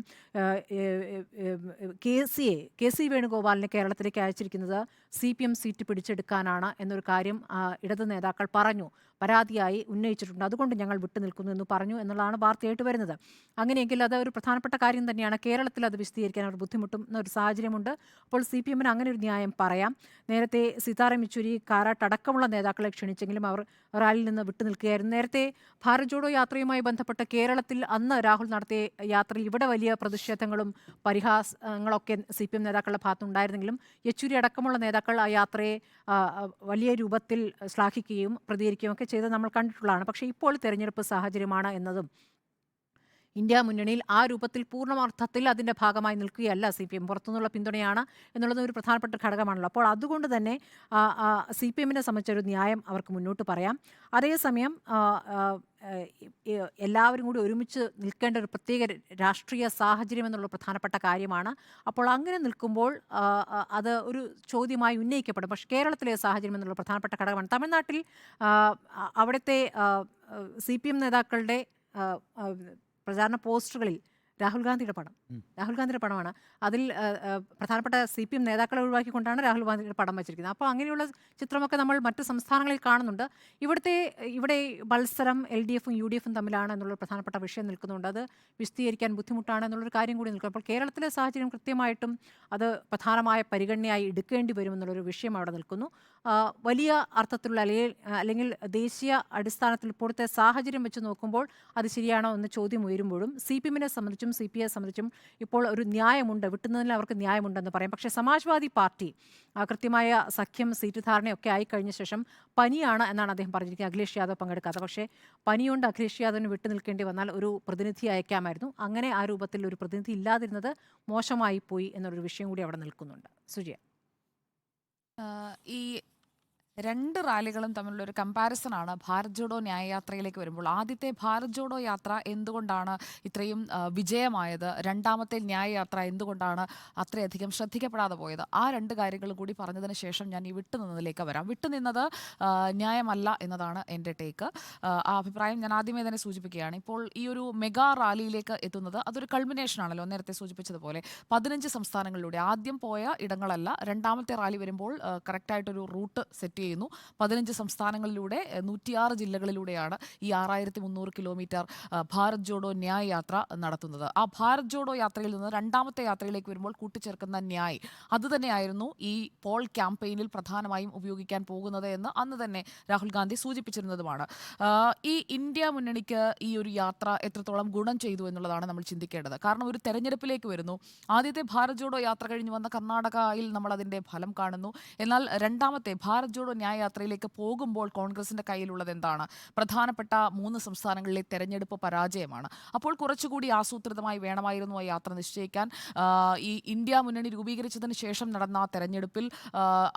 KC വേണുഗോപാലിനെ കേരളത്തിലേക്ക് അയച്ചിരിക്കുന്നത് CPM സീറ്റ് പിടിച്ചെടുക്കാനാണ് എന്നൊരു കാര്യം ഇടത് നേതാക്കൾ പറഞ്ഞു, പരാതിയായി ഉന്നയിച്ചിട്ടുണ്ട്. അതുകൊണ്ട് ഞങ്ങൾ വിട്ടുനിൽക്കുന്നു എന്ന് പറഞ്ഞു എന്നുള്ളതാണ് വാർത്തയായിട്ട് വരുന്നത്. അങ്ങനെയെങ്കിൽ അത് ഒരു പ്രധാനപ്പെട്ട കാര്യം തന്നെയാണ്. കേരളത്തിൽ അത് വിശദീകരിക്കാൻ അവർ ബുദ്ധിമുട്ടുന്ന ഒരു സാഹചര്യമുണ്ട്. അപ്പോൾ CPM-ന് അങ്ങനെ ഒരു ന്യായം പറയാം. നേരത്തെ സീതാറാം യെച്ചൂരി, കാരാട്ട് അടക്കമുള്ള നേതാക്കളെ ക്ഷണിച്ചെങ്കിലും അവർ റാലിയിൽ നിന്ന് വിട്ടുനിൽക്കുകയായിരുന്നു. നേരത്തെ ഭാരത് ജോഡോ യാത്രയുമായി ബന്ധപ്പെട്ട് കേരളത്തിൽ അന്ന് രാഹുൽ നടത്തിയ യാത്രയിൽ ഇവിടെ വലിയ പ്രതിഷേധങ്ങളും പരിഹാസങ്ങളൊക്കെ CPM നേതാക്കളുടെ ഭാഗത്തുണ്ടായിരുന്നെങ്കിലും യെച്ചൂരി അടക്കമുള്ള നേതാക്കൾ ആ യാത്രയെ വലിയ രൂപത്തിൽ ശ്ലാഘിക്കുകയും പ്രതികരിക്കുകയും ഒക്കെ ചെയ്ത് നമ്മൾ കണ്ടിട്ടുള്ളതാണ്. പക്ഷേ ഇപ്പോൾ തെരഞ്ഞെടുപ്പ് സാഹചര്യമാണ് എന്നതും ഇന്ത്യ മുന്നണിയിൽ ആ രൂപത്തിൽ പൂർണ്ണാർത്ഥത്തിൽ അതിൻ്റെ ഭാഗമായി നിൽക്കുകയല്ല CPM, പുറത്തുനിന്നുള്ള പിന്തുണയാണ് എന്നുള്ളത് ഒരു പ്രധാനപ്പെട്ട ഘടകമാണല്ലോ. അപ്പോൾ അതുകൊണ്ട് തന്നെ CPM-നെ സംബന്ധിച്ചൊരു ന്യായം അവർക്ക് മുന്നോട്ട് പറയാം. അതേസമയം എല്ലാവരും കൂടി ഒരുമിച്ച് നിൽക്കേണ്ട ഒരു പ്രത്യേക രാഷ്ട്രീയ സാഹചര്യം എന്നുള്ള പ്രധാനപ്പെട്ട കാര്യമാണ്. അപ്പോൾ അങ്ങനെ നിൽക്കുമ്പോൾ അത് ഒരു ചോദ്യമായി ഉന്നയിക്കപ്പെടും. പക്ഷേ കേരളത്തിലെ സാഹചര്യം എന്നുള്ള പ്രധാനപ്പെട്ട ഘടകമാണ്. തമിഴ്നാട്ടിൽ അവിടുത്തെ CPM നേതാക്കളുടെ പ്രചാരണ പോസ്റ്ററുകളിൽ രാഹുൽ ഗാന്ധിയുടെ പടമാണ്. അതിൽ പ്രധാനപ്പെട്ട CPM നേതാക്കളെ ഒഴിവാക്കിക്കൊണ്ടാണ് രാഹുൽ ഗാന്ധിയുടെ പടം വച്ചിരിക്കുന്നത്. അപ്പോൾ അങ്ങനെയുള്ള ചിത്രമൊക്കെ നമ്മൾ മറ്റ് സംസ്ഥാനങ്ങളിൽ കാണുന്നുണ്ട്. ഇവിടെ മത്സരം LDF-ഉം UDF-ഉം തമ്മിലാണ് എന്നുള്ള പ്രധാനപ്പെട്ട വിഷയം നിൽക്കുന്നുണ്ട്. അത് വിശദീകരിക്കാൻ ബുദ്ധിമുട്ടാണ് എന്നുള്ളൊരു കാര്യം കൂടി നിൽക്കും. അപ്പോൾ കേരളത്തിലെ സാഹചര്യം കൃത്യമായിട്ടും അത് പ്രധാനമായ പരിഗണനയായി എടുക്കേണ്ടി വരുമെന്നുള്ളൊരു വിഷയം അവിടെ നിൽക്കുന്നു. വലിയ അർത്ഥത്തിലുള്ള അല്ലെങ്കിൽ ദേശീയ അടിസ്ഥാനത്തിൽ ഇപ്പോഴത്തെ സാഹചര്യം വെച്ച് നോക്കുമ്പോൾ അത് ശരിയാണോ എന്ന് ചോദ്യം ഉയരുമ്പോഴും CPM-നെ സംബന്ധിച്ചും CPI-യെ സംബന്ധിച്ചും ഇപ്പോൾ ഒരു ന്യായമുണ്ട്, വിട്ടുന്നതിൽ അവർക്ക് ന്യായമുണ്ടെന്ന് പറയാം. പക്ഷേ സമാജ്വാദി പാർട്ടി കൃത്യമായ സഖ്യം, സീറ്റ് ധാരണയൊക്കെ ആയിക്കഴിഞ്ഞ ശേഷം പനിയാണ് എന്നാണ് അദ്ദേഹം പറഞ്ഞിരിക്കുന്നത്. അഖിലേഷ് യാദവ് പങ്കെടുക്കാത്ത, പക്ഷേ പനിയുണ്ട് അഖിലേഷ് യാദവിന് വിട്ടു നിൽക്കേണ്ടി വന്നാൽ ഒരു പ്രതിനിധി അയക്കാമായിരുന്നു. അങ്ങനെ ആ രൂപത്തിൽ ഒരു പ്രതിനിധി ഇല്ലാതിരുന്നത് മോശമായി പോയി എന്നൊരു വിഷയം കൂടി അവിടെ നിൽക്കുന്നുണ്ട്. സുജിയ, ഈ രണ്ട് റാലികളും തമ്മിലുള്ള ഒരു കമ്പാരിസൺ ആണ് ഭാരത് ജോഡോ ന്യായ യാത്രയിലേക്ക് വരുമ്പോൾ. ആദ്യത്തെ ഭാരത് ജോഡോ യാത്ര എന്തുകൊണ്ടാണ് ഇത്രയും വിജയമായത്, രണ്ടാമത്തെ ന്യായ യാത്ര എന്തുകൊണ്ടാണ് അത്രയധികം ശ്രദ്ധിക്കപ്പെടാതെ പോയത്, ആ രണ്ട് കാര്യങ്ങൾ കൂടി പറഞ്ഞതിന് ശേഷം ഞാൻ ഈ വിട്ടുനിന്നതിലേക്ക് വരാം. വിട്ടുനിന്നത് ന്യായമല്ല എന്നതാണ് എൻ്റെ ടേക്ക്. ആ അഭിപ്രായം ഞാൻ ആദ്യമേ തന്നെ സൂചിപ്പിക്കുകയാണ്. ഇപ്പോൾ ഈ ഒരു മെഗാ റാലിയിലേക്ക് എത്തുന്നത് അതൊരു കൾമിനേഷൻ ആണല്ലോ, നേരത്തെ സൂചിപ്പിച്ചതുപോലെ 15 സംസ്ഥാനങ്ങളിലൂടെ ആദ്യം പോയ ഇടങ്ങളല്ല. രണ്ടാമത്തെ റാലി വരുമ്പോൾ കറക്റ്റായിട്ടൊരു റൂട്ട് സെറ്റ് ചെയ്യുന്നു. 15 സംസ്ഥാനങ്ങളിലൂടെ 106 ജില്ലകളിലൂടെയാണ് ഈ 6300 കിലോമീറ്റർ ഭാരത് ജോഡോ ന്യായ് യാത്ര നടത്തുന്നത്. ആ ഭാരത് ജോഡോ യാത്രയിൽ നിന്ന് രണ്ടാമത്തെ യാത്രയിലേക്ക് വരുമ്പോൾ കൂട്ടിച്ചേർക്കുന്ന ന്യായ് അത് തന്നെയായിരുന്നു ഈ പോൾ ക്യാമ്പയിനിൽ പ്രധാനമായും ഉപയോഗിക്കാൻ പോകുന്നത് എന്ന് അന്ന് തന്നെ രാഹുൽ ഗാന്ധി സൂചിപ്പിച്ചിരുന്നതുമാണ്. ഈ ഇന്ത്യ മുന്നണിക്ക് ഈ ഒരു യാത്ര എത്രത്തോളം ഗുണം ചെയ്തു എന്നുള്ളതാണ് നമ്മൾ ചിന്തിക്കേണ്ടത്. കാരണം ഒരു തെരഞ്ഞെടുപ്പിലേക്ക് വരുന്നു. ആദ്യത്തെ ഭാരത് ജോഡോ യാത്ര കഴിഞ്ഞ് വന്ന കർണാടകയിൽ നമ്മൾ അതിൻ്റെ ഫലം കാണുന്നു. എന്നാൽ രണ്ടാമത്തെ ഭാരത് ജോഡോ ന്യായ് യാത്രയിലേക്ക് പോകുമ്പോൾ കോൺഗ്രസിന്റെ കയ്യിലുള്ളത് എന്താണ്? പ്രധാനപ്പെട്ട 3 സംസ്ഥാനങ്ങളിലെ തെരഞ്ഞെടുപ്പ് പരാജയമാണ്. അപ്പോൾ കുറച്ചുകൂടി ആസൂത്രിതമായി വേണമായിരുന്നു ആ യാത്ര നിശ്ചയിക്കാൻ. ഈ ഇന്ത്യ മുന്നണി രൂപീകരിച്ചതിന് ശേഷം നടന്ന ആ തെരഞ്ഞെടുപ്പിൽ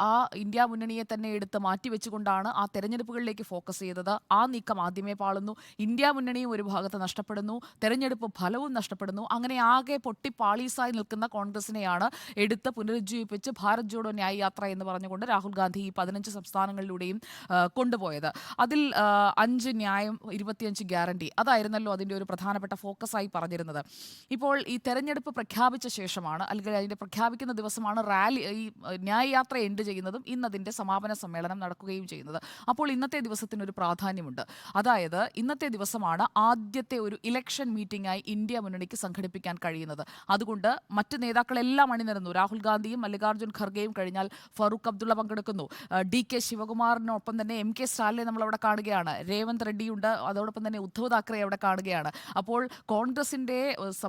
ആ ഇന്ത്യ മുന്നണിയെ തന്നെ എടുത്ത് മാറ്റിവെച്ചുകൊണ്ടാണ് ആ തെരഞ്ഞെടുപ്പുകളിലേക്ക് ഫോക്കസ് ചെയ്തത്. ആ നീക്കം ആദ്യമേ പാളുന്നു. ഇന്ത്യ മുന്നണിയും ഒരു ഭാഗത്ത് നഷ്ടപ്പെടുന്നു, തെരഞ്ഞെടുപ്പ് ഫലവും നഷ്ടപ്പെടുന്നു. അങ്ങനെ ആകെ പൊട്ടിപ്പാളീസായി നിൽക്കുന്ന കോൺഗ്രസിനെയാണ് എടുത്ത് പുനരുജ്ജീവിപ്പിച്ച് ഭാരത് ജോഡോ ന്യായ് യാത്ര എന്ന് പറഞ്ഞുകൊണ്ട് രാഹുൽ ഗാന്ധി ഈ 15 സംസ്ഥാനങ്ങളിലൂടെയും കൊണ്ടുപോയത്. അതിൽ 5 ന്യായം 25 ഗ്യാരണ്ടി അതായിരുന്നല്ലോ അതിൻ്റെ ഒരു പ്രധാനപ്പെട്ട ഫോക്കസായി പറഞ്ഞിരുന്നത്. ഇപ്പോൾ ഈ തെരഞ്ഞെടുപ്പ് പ്രഖ്യാപിച്ച ശേഷമാണ്, അല്ലെങ്കിൽ അതിൻ്റെ പ്രഖ്യാപിക്കുന്ന ദിവസമാണ് റാലി, ഈ ന്യായ് യാത്ര എൻഡ് ചെയ്യുന്നതും ഇന്ന് അതിൻ്റെ സമാപന സമ്മേളനം നടക്കുകയും ചെയ്യുന്നത്. അപ്പോൾ ഇന്നത്തെ ദിവസത്തിനൊരു പ്രാധാന്യമുണ്ട്. അതായത് ഇന്നത്തെ ദിവസമാണ് ആദ്യത്തെ ഒരു ഇലക്ഷൻ മീറ്റിംഗായി ഇന്ത്യ മുന്നണിക്ക് സംഘടിപ്പിക്കാൻ കഴിയുന്നത്. അതുകൊണ്ട് മറ്റ് നേതാക്കളെല്ലാം അണിനിരന്നു. രാഹുൽ ഗാന്ധിയും മല്ലികാർജ്ജുൻ ഖർഗെയും കഴിഞ്ഞാൽ ഫറൂഖ് അബ്ദുള്ള പങ്കെടുക്കുന്നു. DK ശിവകുമാറിനൊപ്പം തന്നെ MK സ്റ്റാലിനെ നമ്മൾ അവിടെ കാണുകയാണ്. രേവന്ത് റെഡ്ഡിയുണ്ട്. അതോടൊപ്പം തന്നെ ഉദ്ധവ് താക്കറെ അവിടെ കാണുകയാണ്. അപ്പോൾ കോൺഗ്രസിന്റെ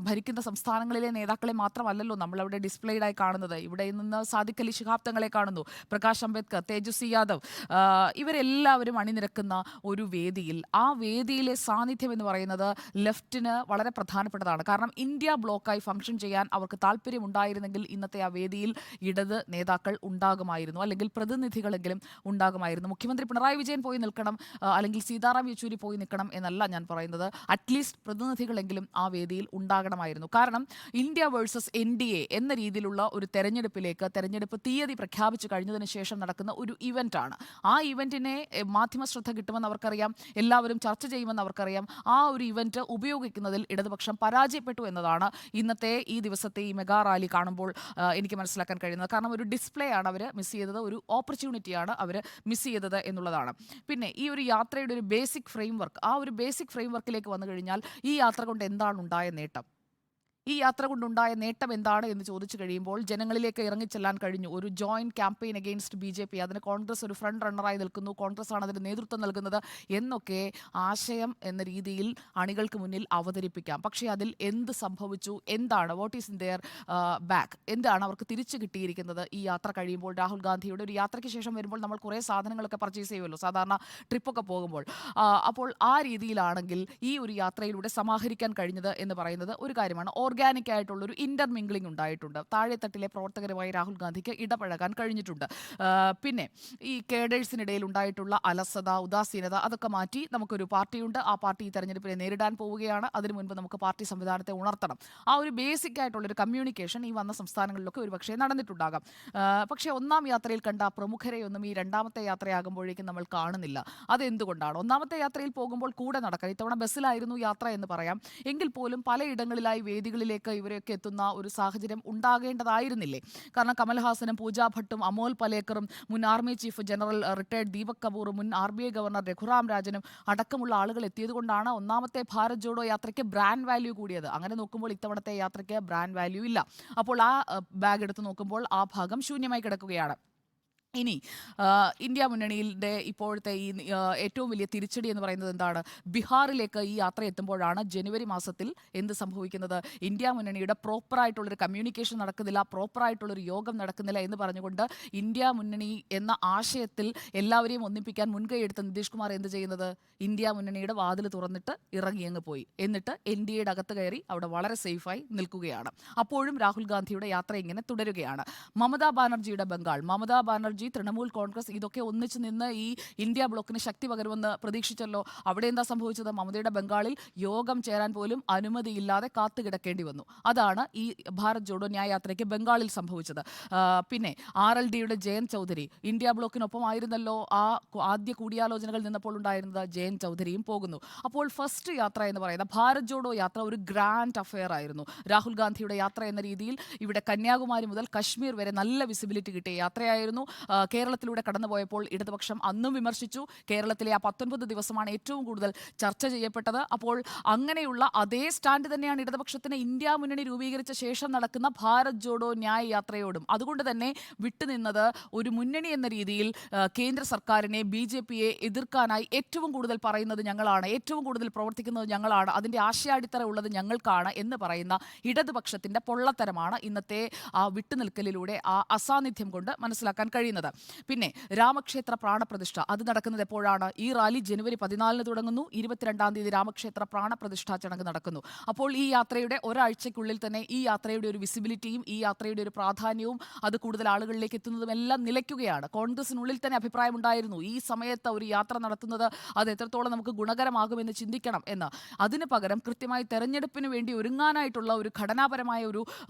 ഭരിക്കുന്ന സംസ്ഥാനങ്ങളിലെ നേതാക്കളെ മാത്രമല്ലല്ലോ നമ്മളവിടെ ഡിസ്പ്ലേഡായി കാണുന്നത്. ഇവിടെ നിന്ന് സാദിഖ് അലി ശിഹാബ് തങ്ങളെ കാണുന്നു, പ്രകാശ് അംബേദ്കർ, തേജസ്വി യാദവ്, ഇവരെല്ലാവരും അണിനിരക്കുന്ന ഒരു വേദിയിൽ, ആ വേദിയിലെ സാന്നിധ്യം എന്ന് പറയുന്നത് ലെഫ്റ്റിന് വളരെ പ്രധാനപ്പെട്ടതാണ്. കാരണം ഇന്ത്യ ബ്ലോക്കായി ഫംഗ്ഷൻ ചെയ്യാൻ അവർക്ക് താല്പര്യമുണ്ടായിരുന്നെങ്കിൽ ഇന്നത്തെ ആ വേദിയിൽ ഇടത് നേതാക്കൾ ഉണ്ടാകുമായിരുന്നു, അല്ലെങ്കിൽ പ്രതിനിധികളെങ്കിലും ഉണ്ടാകുമായിരുന്നു. മുഖ്യമന്ത്രി പിണറായി വിജയൻ പോയി നിൽക്കണം, അല്ലെങ്കിൽ സീതാറാം യെച്ചൂരി പോയി നിൽക്കണം എന്നല്ല ഞാൻ പറയുന്നത്. അറ്റ്ലീസ്റ്റ് പ്രതിനിധികളെങ്കിലും ആ വേദിയിൽ ഉണ്ടാകണമായിരുന്നു. കാരണം ഇന്ത്യ വേഴ്സസ് NDA എന്ന രീതിയിലുള്ള ഒരു തെരഞ്ഞെടുപ്പ് തീയതി പ്രഖ്യാപിച്ചു കഴിഞ്ഞതിന് ശേഷം നടക്കുന്ന ഒരു ഇവൻ്റാണ്. ആ ഇവൻറ്റിനെ മാധ്യമ ശ്രദ്ധ കിട്ടുമെന്ന് അവർക്കറിയാം, എല്ലാവരും ചർച്ച ചെയ്യുമെന്ന് അവർക്കറിയാം. ആ ഒരു ഇവൻറ്റ് ഉപയോഗിക്കുന്നതിൽ ഇടതുപക്ഷം പരാജയപ്പെട്ടു എന്നതാണ് ഇന്നത്തെ ഈ ദിവസത്തെ ഈ മെഗാ റാലി കാണുമ്പോൾ എനിക്ക് മനസ്സിലാക്കാൻ കഴിയുന്നത്. കാരണം ഒരു ഡിസ്പ്ലേ ആണ് അവർ മിസ് ചെയ്തത്, ഒരു ഓപ്പർച്യൂണിറ്റിയാണ് അവർ മിസ് ചെയ്തത് എന്നുള്ളതാണ്. പിന്നെ ഈ ഒരു യാത്രയുടെ ഒരു ബേസിക് ഫ്രെയിംവർക്ക്, ആ ഒരു ബേസിക് ഫ്രെയിംവർക്കിലേക്ക് വന്നു കഴിഞ്ഞാൽ ഈ യാത്ര കൊണ്ട് എന്താണ് ഉണ്ടായ നേട്ടം? ഈ യാത്ര കൊണ്ടുണ്ടായ നേട്ടം എന്താണ് എന്ന് ചോദിച്ചു കഴിയുമ്പോൾ ജനങ്ങളിലേക്ക് ഇറങ്ങിച്ചെല്ലാൻ കഴിഞ്ഞു. ഒരു ജോയിന്റ് ക്യാമ്പയിൻ അഗെയിൻസ്റ്റ് BJP, അതിന് കോൺഗ്രസ് ഒരു ഫ്രണ്ട് റണ്ണറായി നിൽക്കുന്നു, കോൺഗ്രസ് ആണ് അതിന് നേതൃത്വം നൽകുന്നത് എന്നൊക്കെ ആശയം എന്ന രീതിയിൽ അണികൾക്ക് മുന്നിൽ അവതരിപ്പിക്കാം. പക്ഷേ അതിൽ എന്ത് സംഭവിച്ചു, എന്താണ്, what is in there back, എന്താണ് അവർക്ക് തിരിച്ചു കിട്ടിയിരിക്കുന്നത് ഈ യാത്ര കഴിയുമ്പോൾ? രാഹുൽ ഗാന്ധിയുടെ ഒരു യാത്രയ്ക്ക് ശേഷം വരുമ്പോൾ നമ്മൾ കുറേ സാധനങ്ങളൊക്കെ പർച്ചേസ് ചെയ്യുമല്ലോ സാധാരണ ട്രിപ്പൊക്കെ പോകുമ്പോൾ. അപ്പോൾ ആ രീതിയിലാണെങ്കിൽ ഈ ഒരു യാത്രയിലൂടെ സമാഹരിക്കാൻ കഴിഞ്ഞത് എന്ന് പറയുന്നത് ഒരു കാര്യമാണ്. ഓർഗാനിക് ആയിട്ടുള്ളൊരു ഇന്റർമിംഗ്ലിംഗ് ഉണ്ടായിട്ടുണ്ട്. താഴെത്തട്ടിലെ പ്രവർത്തകരുമായി രാഹുൽ ഗാന്ധിക്ക് ഇടപഴകാൻ കഴിഞ്ഞിട്ടുണ്ട്. പിന്നെ ഈ കേഡേഴ്സിനിടയിൽ ഉണ്ടായിട്ടുള്ള അലസത, ഉദാസീനത അതൊക്കെ മാറ്റി നമുക്കൊരു പാർട്ടിയുണ്ട്, ആ പാർട്ടി ഈ തെരഞ്ഞെടുപ്പിനെ നേരിടാൻ പോവുകയാണ്, അതിനു മുൻപ് നമുക്ക് പാർട്ടി സംവിധാനത്തെ ഉണർത്തണം. ആ ഒരു ബേസിക് ആയിട്ടുള്ളൊരു കമ്മ്യൂണിക്കേഷൻ ഈ വന്ന സംസ്ഥാനങ്ങളിലൊക്കെ ഒരു പക്ഷേ നടന്നിട്ടുണ്ടാകാം. പക്ഷേ ഒന്നാം യാത്രയിൽ കണ്ട പ്രമുഖരെയൊന്നും ഈ രണ്ടാമത്തെ യാത്രയാകുമ്പോഴേക്കും നമ്മൾ കാണുന്നില്ല. അതെന്തുകൊണ്ടാണ്? ഒന്നാമത്തെ യാത്രയിൽ പോകുമ്പോൾ കൂടെ നടക്കാൻ, ഇത്തവണ ബസ്സിലായിരുന്നു യാത്ര എന്ന് പറയാം, എങ്കിൽ പോലും പലയിടങ്ങളിലായി വേദികളിലേക്ക് ഇവരെയൊക്കെ എത്തുന്ന ഒരു സാഹചര്യം ഉണ്ടാകേണ്ടതായിരുന്നില്ലേ? കാരണം കമൽഹാസനും പൂജാ ഭട്ടും അമോൽ പലേക്കറും മുൻ army chief general retired Deepak കപൂറും മുൻ RBI ഗവർണർ രഘുറാം രാജനും അടക്കമുള്ള ആളുകൾ എത്തിയതുകൊണ്ടാണ് ഒന്നാമത്തെ ഭാരത് ജോഡോ യാത്രയ്ക്ക് ബ്രാൻഡ് വാല്യൂ കൂടിയത്. അങ്ങനെ നോക്കുമ്പോൾ ഇത്തവണത്തെ യാത്രയ്ക്ക് ബ്രാൻഡ് വാല്യൂ ഇല്ല. അപ്പോൾ ആ ബാഗ് എടുത്ത് നോക്കുമ്പോൾ ആ ഭാഗം ശൂന്യമായി കിടക്കുകയാണ്. ഇനി ഇന്ത്യ മുന്നണിയുടെ ഇപ്പോഴത്തെ ഈ ഏറ്റവും വലിയ തിരിച്ചടി എന്ന് പറയുന്നത് എന്താണ്? ബീഹാറിലേക്ക് ഈ യാത്ര എത്തുമ്പോഴാണ് ജനുവരി മാസത്തിൽ എന്ത് സംഭവിക്കുന്നത്? ഇന്ത്യ മുന്നണിയുടെ പ്രോപ്പറായിട്ടുള്ളൊരു കമ്മ്യൂണിക്കേഷൻ നടക്കുന്നില്ല, പ്രോപ്പറായിട്ടുള്ളൊരു യോഗം നടക്കുന്നില്ല എന്ന് പറഞ്ഞുകൊണ്ട് ഇന്ത്യ മുന്നണി എന്ന ആശയത്തിൽ എല്ലാവരെയും ഒന്നിപ്പിക്കാൻ മുൻകൈ എടുത്ത നിതീഷ് കുമാർ എന്ത് ചെയ്യുന്നത്? ഇന്ത്യ മുന്നണിയുടെ വാതിൽ തുറന്നിട്ട് ഇറങ്ങിയങ്ങ് പോയി. എന്നിട്ട് NDAയുടെ അകത്ത് കയറി അവിടെ വളരെ സേഫായി നിൽക്കുകയാണ്. അപ്പോഴും രാഹുൽ ഗാന്ധിയുടെ യാത്ര ഇങ്ങനെ തുടരുകയാണ്. മമതാ ബാനർജിയുടെ ബംഗാൾ, മമതാ ബാനർജി, തൃണമൂൽ കോൺഗ്രസ് ഇതൊക്കെ ഒന്നിച്ച് നിന്ന് ഈ ഇന്ത്യ ബ്ലോക്കിന് ശക്തി പകരുമെന്ന് പ്രതീക്ഷിച്ചല്ലോ. അവിടെ എന്താ സംഭവിച്ചത്? മമതയുടെ ബംഗാളിൽ യോഗം ചേരാൻ പോലും അനുമതിയില്ലാതെ കാത്തുകിടക്കേണ്ടി വന്നു. അതാണ് ഈ ഭാരത് ജോഡോ ന്യായ് യാത്രയ്ക്ക് ബംഗാളിൽ സംഭവിച്ചത്. പിന്നെ RLDയുടെ ജയന്ത് ചൗധരി ഇന്ത്യ ബ്ലോക്കിനൊപ്പമായിരുന്നല്ലോ ആ ആദ്യ കൂടിയാലോചനകൾ നിന്നപ്പോൾ ഉണ്ടായിരുന്നത്. ജയന്ത് ചൗധരിയും പോകുന്നു. അപ്പോൾ ഫസ്റ്റ് യാത്ര എന്ന് പറയുന്നത് ഭാരത് ജോഡോ യാത്ര ഒരു ഗ്രാൻഡ് അഫെയർ ആയിരുന്നു. രാഹുൽ ഗാന്ധിയുടെ യാത്ര എന്ന രീതിയിൽ ഇവിടെ കന്യാകുമാരി മുതൽ കശ്മീർ വരെ നല്ല വിസിബിലിറ്റി കിട്ടിയ യാത്രയായിരുന്നു. കേരളത്തിലൂടെ കടന്നുപോയപ്പോൾ ഇടതുപക്ഷം അന്നും വിമർശിച്ചു. കേരളത്തിലെ ആ 19 ദിവസമാണ് ഏറ്റവും കൂടുതൽ ചർച്ച ചെയ്യപ്പെട്ടത്. അപ്പോൾ അങ്ങനെയുള്ള അതേ സ്റ്റാൻഡ് തന്നെയാണ് ഇടതുപക്ഷത്തിന് ഇന്ത്യ മുന്നണി രൂപീകരിച്ച ശേഷം നടക്കുന്ന ഭാരത് ജോഡോ ന്യായ് യാത്രയോടും. അതുകൊണ്ട് തന്നെ വിട്ടുനിന്നത് ഒരു മുന്നണി എന്ന രീതിയിൽ കേന്ദ്ര സർക്കാരിനെ, BJPയെ എതിർക്കാനായി ഏറ്റവും കൂടുതൽ പറയുന്നത് ഞങ്ങളാണ്, ഏറ്റവും കൂടുതൽ പ്രവർത്തിക്കുന്നത് ഞങ്ങളാണ്, അതിൻ്റെ ആശയാടിത്തറ ഉള്ളത് ഞങ്ങൾക്കാണ് എന്ന് പറയുന്ന ഇടതുപക്ഷത്തിൻ്റെ പൊള്ളത്തരമാണ് ഇന്നത്തെ ആ വിട്ടുനിൽക്കലിലൂടെ, ആ അസാന്നിധ്യം കൊണ്ട് മനസ്സിലാക്കാൻ കഴിയുന്നത്. പിന്നെ രാമക്ഷേത്ര പ്രാണപ്രതിഷ്ഠ അത് നടക്കുന്നത് എപ്പോഴാണ്? ഈ റാലി ജനുവരി 14 തുടങ്ങുന്നു, 22-ാം തീയതി രാമക്ഷേത്ര പ്രാണപ്രതിഷ്ഠാ ചടങ്ങ് നടക്കുന്നു. അപ്പോൾ ഈ യാത്രയുടെ ഒരാഴ്ചയ്ക്കുള്ളിൽ തന്നെ ഈ യാത്രയുടെ ഒരു വിസിബിലിറ്റിയും ഈ യാത്രയുടെ ഒരു പ്രാധാന്യവും അത് കൂടുതൽ ആളുകളിലേക്ക് എത്തുന്നതും എല്ലാം നിലയ്ക്കുകയാണ്. കോൺഗ്രസിനുള്ളിൽ തന്നെ അഭിപ്രായമുണ്ടായിരുന്നു ഈ സമയത്ത് ഒരു യാത്ര നടത്തുന്നത് അത് എത്രത്തോളം നമുക്ക് ഗുണകരമാകുമെന്ന് ചിന്തിക്കണം എന്ന്. അതിന് പകരം കൃത്യമായി തെരഞ്ഞെടുപ്പിന് വേണ്ടി ഒരുങ്ങാനായിട്ടുള്ള ഒരു ഘടനാപരമായ ഒരു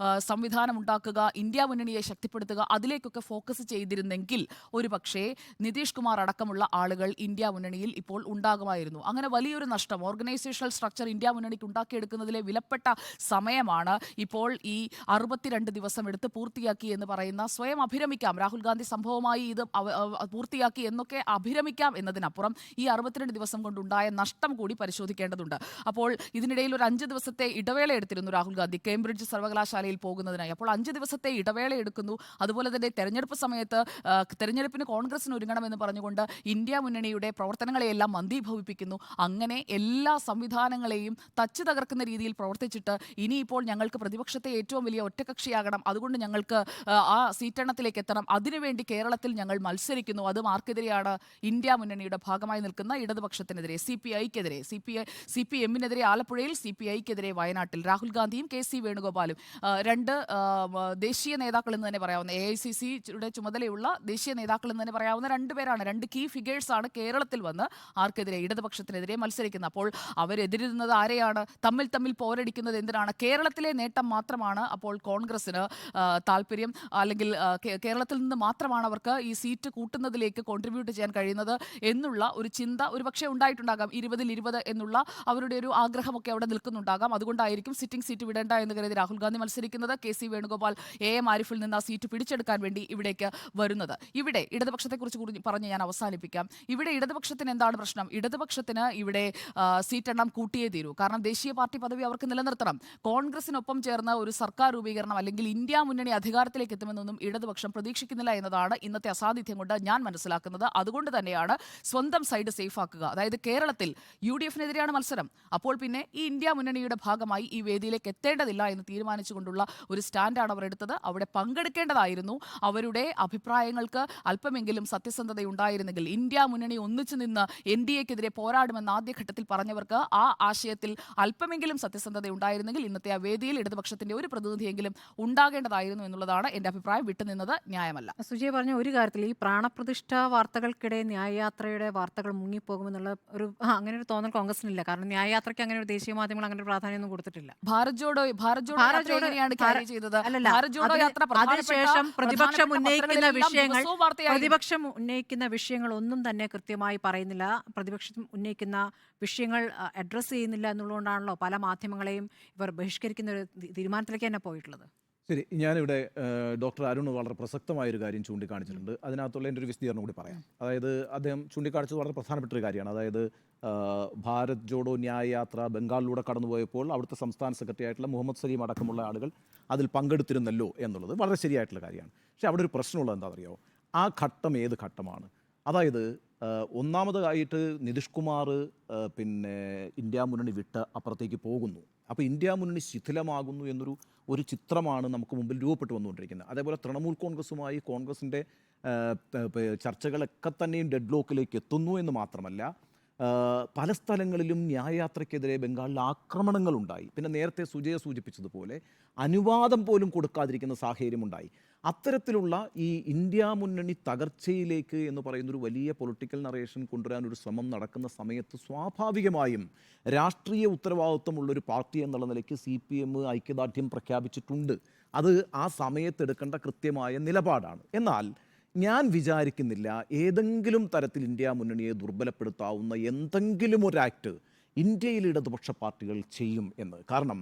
സംവിധാനം ഉണ്ടാക്കുക, ഇന്ത്യ മുന്നണിയെ ശക്തിപ്പെടുത്തുക, അതിലേക്കൊക്കെ ഫോക്കസ് ചെയ്തിരുന്നെങ്കിൽ ഒരു പക്ഷേ നിതീഷ് കുമാർ അടക്കമുള്ള ആളുകൾ ഇന്ത്യ മുന്നണിയിൽ ഇപ്പോൾ ഉണ്ടാകുമായിരുന്നു. അങ്ങനെ വലിയൊരു നഷ്ടം ഓർഗനൈസേഷണൽ സ്ട്രക്ചർ ഇന്ത്യ മുന്നണിക്ക് ഉണ്ടാക്കിയെടുക്കുന്നതിലെ വിലപ്പെട്ട സമയമാണ് ഇപ്പോൾ ഈ 62 ദിവസം എടുത്ത് പൂർത്തിയാക്കി എന്ന് പറയുന്ന, സ്വയം അഭിരമിക്കാം രാഹുൽ ഗാന്ധി സംഭവമായി ഇത് പൂർത്തിയാക്കി എന്നൊക്കെ അഭിരമിക്കാം എന്നതിനപ്പുറം ഈ 62 ദിവസം കൊണ്ടുണ്ടായ നഷ്ടം കൂടി പരിശോധിക്കേണ്ടതുണ്ട്. അപ്പോൾ ഇതിനിടയിൽ ഒരു 5 ദിവസത്തെ ഇടവേള എടുത്തിരുന്നു രാഹുൽ ഗാന്ധി കേംബ്രിഡ്ജ് സർവകലാശാലയിൽ പോകുന്നതിനായി. അപ്പോൾ 5 ദിവസത്തെ ഇടവേള എടുക്കുന്നു. അതുപോലെ തന്നെ തെരഞ്ഞെടുപ്പ് സമയത്ത് തെരഞ്ഞെടുപ്പിന് കോൺഗ്രസിന് ഒരുങ്ങണമെന്ന് പറഞ്ഞുകൊണ്ട് ഇന്ത്യ മുന്നണിയുടെ പ്രവർത്തനങ്ങളെയെല്ലാം മന്ദീഭവിപ്പിക്കുന്നു. അങ്ങനെ എല്ലാ സംവിധാനങ്ങളെയും തച്ചു തകർക്കുന്ന രീതിയിൽ പ്രവർത്തിച്ചിട്ട് ഇനിയിപ്പോൾ ഞങ്ങൾക്ക് പ്രതിപക്ഷത്തെ ഏറ്റവും വലിയ ഒറ്റകക്ഷിയാകണം, അതുകൊണ്ട് ഞങ്ങൾക്ക് ആ സീറ്റെണ്ണത്തിലേക്ക് എത്തണം, അതിനുവേണ്ടി കേരളത്തിൽ ഞങ്ങൾ മത്സരിക്കുന്നു. അത് ആർക്കെതിരെയാണ്? ഇന്ത്യ മുന്നണിയുടെ ഭാഗമായി നിൽക്കുന്ന ഇടതുപക്ഷത്തിനെതിരെ, CPIക്കെതിരെ, CPMനെതിരെ ആലപ്പുഴയിൽ, CPIക്കെതിരെ വയനാട്ടിൽ. രാഹുൽ ഗാന്ധിയും KC വേണുഗോപാലും രണ്ട് ദേശീയ നേതാക്കൾ എന്ന് തന്നെ പറയാവുന്ന, AICCയുടെ ചുമതലയുള്ള ദേശീയ നേതാക്കൾ എന്ന് തന്നെ പറയാവുന്ന രണ്ടുപേരാണ്, രണ്ട് കീ ഫിഗേഴ്സ് ആണ് കേരളത്തിൽ വന്ന് ആർക്കെതിരെ? ഇടതുപക്ഷത്തിനെതിരെ മത്സരിക്കുന്നത്. അപ്പോൾ അവരെതിരുന്നത് ആരെയാണ്? തമ്മിൽ പോരടിക്കുന്നത് എന്തിനാണ്? കേരളത്തിലെ നേട്ടം മാത്രമാണ് അപ്പോൾ കോൺഗ്രസിന് താല്പര്യം, അല്ലെങ്കിൽ കേരളത്തിൽ നിന്ന് മാത്രമാണ് അവർക്ക് ഈ സീറ്റ് കൂട്ടുന്നതിലേക്ക് കോൺട്രിബ്യൂട്ട് ചെയ്യാൻ കഴിയുന്നത് എന്നുള്ള ഒരു ചിന്ത ഒരുപക്ഷെ ഉണ്ടായിട്ടുണ്ടാകാം. 20-20 എന്നുള്ള അവരുടെ ഒരു ആഗ്രഹമൊക്കെ അവിടെ നിൽക്കുന്നുണ്ടാകാം. അതുകൊണ്ടായിരിക്കും സിറ്റിംഗ് സീറ്റ് വിടേണ്ട എന്ന് കരുതി രാഹുൽ ഗാന്ധി മത്സരിക്കുന്നത്. KC വേണുഗോപാൽ AM ആരിഫിൽ നിന്ന് ആ സീറ്റ് പിടിച്ചെടുക്കാൻ വേണ്ടി ഇവിടേക്ക് വരുന്നത്. ഇവിടെ ഇടതുപക്ഷത്തെക്കുറിച്ച് പറഞ്ഞ് ഞാൻ അവസാനിപ്പിക്കാം. ഇവിടെ ഇടതുപക്ഷത്തിന് എന്താണ് പ്രശ്നം? ഇടതുപക്ഷത്തിന് ഇവിടെ സീറ്റെണ്ണം കൂട്ടിയേ തീരൂ. കാരണം ദേശീയ പാർട്ടി പദവി അവർക്ക് നിലനിർത്തണം. കോൺഗ്രസിനൊപ്പം ചേർന്ന് ഒരു സർക്കാർ രൂപീകരണം അല്ലെങ്കിൽ ഇന്ത്യ മുന്നണി അധികാരത്തിലേക്ക് എത്തുമെന്നൊന്നും ഇടതുപക്ഷം പ്രതീക്ഷിക്കുന്നില്ല എന്നതാണ് ഇന്നത്തെ അസാന്നിധ്യം കൊണ്ട് ഞാൻ മനസ്സിലാക്കുന്നത്. അതുകൊണ്ട് തന്നെയാണ് സ്വന്തം സൈഡ് സേഫ് ആക്കുക. അതായത് കേരളത്തിൽ UDFനെതിരെയാണ് മത്സരം. അപ്പോൾ പിന്നെ ഈ ഇന്ത്യ മുന്നണിയുടെ ഭാഗമായി ഈ വേദിയിലേക്ക് എത്തേണ്ടതില്ല എന്ന് തീരുമാനിച്ചുകൊണ്ടുള്ള ഒരു സ്റ്റാൻഡാണ് അവർ എടുത്തത്. അവിടെ പങ്കെടുക്കേണ്ടതായിരുന്നു. അവരുടെ അഭിപ്രായങ്ങൾക്ക് അല്പമെങ്കിലും സത്യസന്ധതയുണ്ടായിരുന്നെങ്കിൽ, ഇന്ത്യ മുന്നണി ഒന്നിച്ചു നിന്ന് NDAക്കെതിരെ പോരാടുമെന്ന് ആദ്യഘട്ടത്തിൽ പറഞ്ഞവർക്ക് ആ ആശയത്തിൽ അല്പമെങ്കിലും സത്യസന്ധത ഉണ്ടായിരുന്നെങ്കിൽ ഇന്നത്തെ ആ വേദിയിൽ ഇടതുപക്ഷത്തിന്റെ ഒരു പ്രതിനിധിയെങ്കിലും ഉണ്ടാകേണ്ടതായിരുന്നു എന്നുള്ളതാണ് എൻ്റെ അഭിപ്രായം. വിട്ടുനിന്നത് ന്യായമല്ല. സുജയ് പറഞ്ഞ ഒരു കാര്യത്തിൽ ഈ പ്രാണപ്രതിഷ്ഠ വാർത്തകൾക്കിടെ ന്യായയാത്രയുടെ വാർത്തകൾ മുങ്ങിപ്പോകുമെന്നുള്ള അങ്ങനെ ഒരു തോന്നൽ കോൺഗ്രസിനില്ല. കാരണം ന്യായയാത്രയ്ക്ക് അങ്ങനെ ഒരു ദേശീയ മാധ്യമങ്ങൾ അങ്ങനെ ഒരു പ്രാധാന്യമൊന്നും കൊടുത്തിട്ടില്ല. ഭാരത് ജോഡോ എങ്ങനെയാണ് ക്യാരി ചെയ്തത്? ഭാരത് ജോഡോ യാത്ര അതിനുശേഷം പ്രതിപക്ഷം ഉന്നയിക്കുന്ന വിഷയങ്ങൾ ഒന്നും തന്നെ കൃത്യമായി പറയുന്നില്ല. പ്രതിപക്ഷം ഉന്നയിക്കുന്ന വിഷയങ്ങൾ അഡ്രസ്സ് ചെയ്യുന്നില്ല എന്നുള്ളതുകൊണ്ടാണല്ലോ പല മാധ്യമങ്ങളെയും ഇവർ ബഹിഷ്കരിക്കുന്ന ഒരു തീരുമാനത്തിലേക്ക് തന്നെ പോയിട്ടുള്ളത്. ശരി, ഞാനിവിടെ ഡോക്ടർ അരുൺ വളരെ പ്രസക്തമായൊരു കാര്യം ചൂണ്ടിക്കാണിച്ചിട്ടുണ്ട്. അതിനകത്തുള്ള എൻ്റെ ഒരു വിശദീകരണം കൂടി പറയാം. അതായത് അദ്ദേഹം ചൂണ്ടിക്കാണിച്ചത് വളരെ പ്രധാനപ്പെട്ട ഒരു കാര്യമാണ്. അതായത് ഭാരത് ജോഡോ ന്യായ് യാത്ര ബംഗാളിലൂടെ കടന്നുപോയപ്പോൾ അവിടുത്തെ സംസ്ഥാന സെക്രട്ടറി ആയിട്ടുള്ള മുഹമ്മദ് സലീം അടക്കമുള്ള ആളുകൾ അതിൽ പങ്കെടുത്തിരുന്നല്ലോ എന്നുള്ളത് വളരെ ശരിയായിട്ടുള്ള കാര്യമാണ്. പക്ഷേ അവിടെ ഒരു പ്രശ്നമുള്ളത് എന്താണെന്നറിയോ? ആ ഘട്ടം ഏത് ഘട്ടമാണ്? അതായത് ഒന്നാമതായിട്ട് നിതീഷ് കുമാർ പിന്നെ ഇന്ത്യ മുന്നണി വിട്ട് അപ്പുറത്തേക്ക് പോകുന്നു. അപ്പോൾ ഇന്ത്യ മുന്നണി ശിഥിലമാകുന്നു എന്നൊരു ചിത്രമാണ് നമുക്ക് മുമ്പിൽ രൂപപ്പെട്ടു വന്നുകൊണ്ടിരിക്കുന്നത്. അതേപോലെ തൃണമൂൽ കോൺഗ്രസുമായി കോൺഗ്രസിൻ്റെ ചർച്ചകളൊക്കെ തന്നെയും ഡെഡ് ലോക്കിലേക്ക് എത്തുന്നു എന്ന് മാത്രമല്ല, പല സ്ഥലങ്ങളിലും ന്യായയാത്രയ്ക്കെതിരെ ബംഗാളിൽ ആക്രമണങ്ങളുണ്ടായി. പിന്നെ നേരത്തെ സുജയ സൂചിപ്പിച്ചതുപോലെ അനുവാദം പോലും കൊടുക്കാതിരിക്കുന്ന സാഹചര്യമുണ്ടായി. അത്തരത്തിലുള്ള ഈ ഇന്ത്യ മുന്നണി തകർച്ചയിലേക്ക് എന്ന് പറയുന്നൊരു വലിയ പൊളിറ്റിക്കൽ നറേഷൻ കൊണ്ടുവരാനൊരു ശ്രമം നടക്കുന്ന സമയത്ത് സ്വാഭാവികമായും രാഷ്ട്രീയ ഉത്തരവാദിത്വമുള്ളൊരു പാർട്ടി എന്നുള്ള നിലയ്ക്ക് CPM ഐക്യദാർഢ്യം പ്രഖ്യാപിച്ചിട്ടുണ്ട്. അത് ആ സമയത്തെടുക്കേണ്ട കൃത്യമായ നിലപാടാണ്. എന്നാൽ ഞാൻ വിചാരിക്കുന്നില്ല ഏതെങ്കിലും തരത്തിൽ ഇന്ത്യ മുന്നണിയെ ദുർബലപ്പെടുത്താവുന്ന എന്തെങ്കിലും ഒരു ആക്ട് ഇന്ത്യയിൽ ഇടതുപക്ഷ പാർട്ടികൾ ചെയ്യും എന്ന്. കാരണം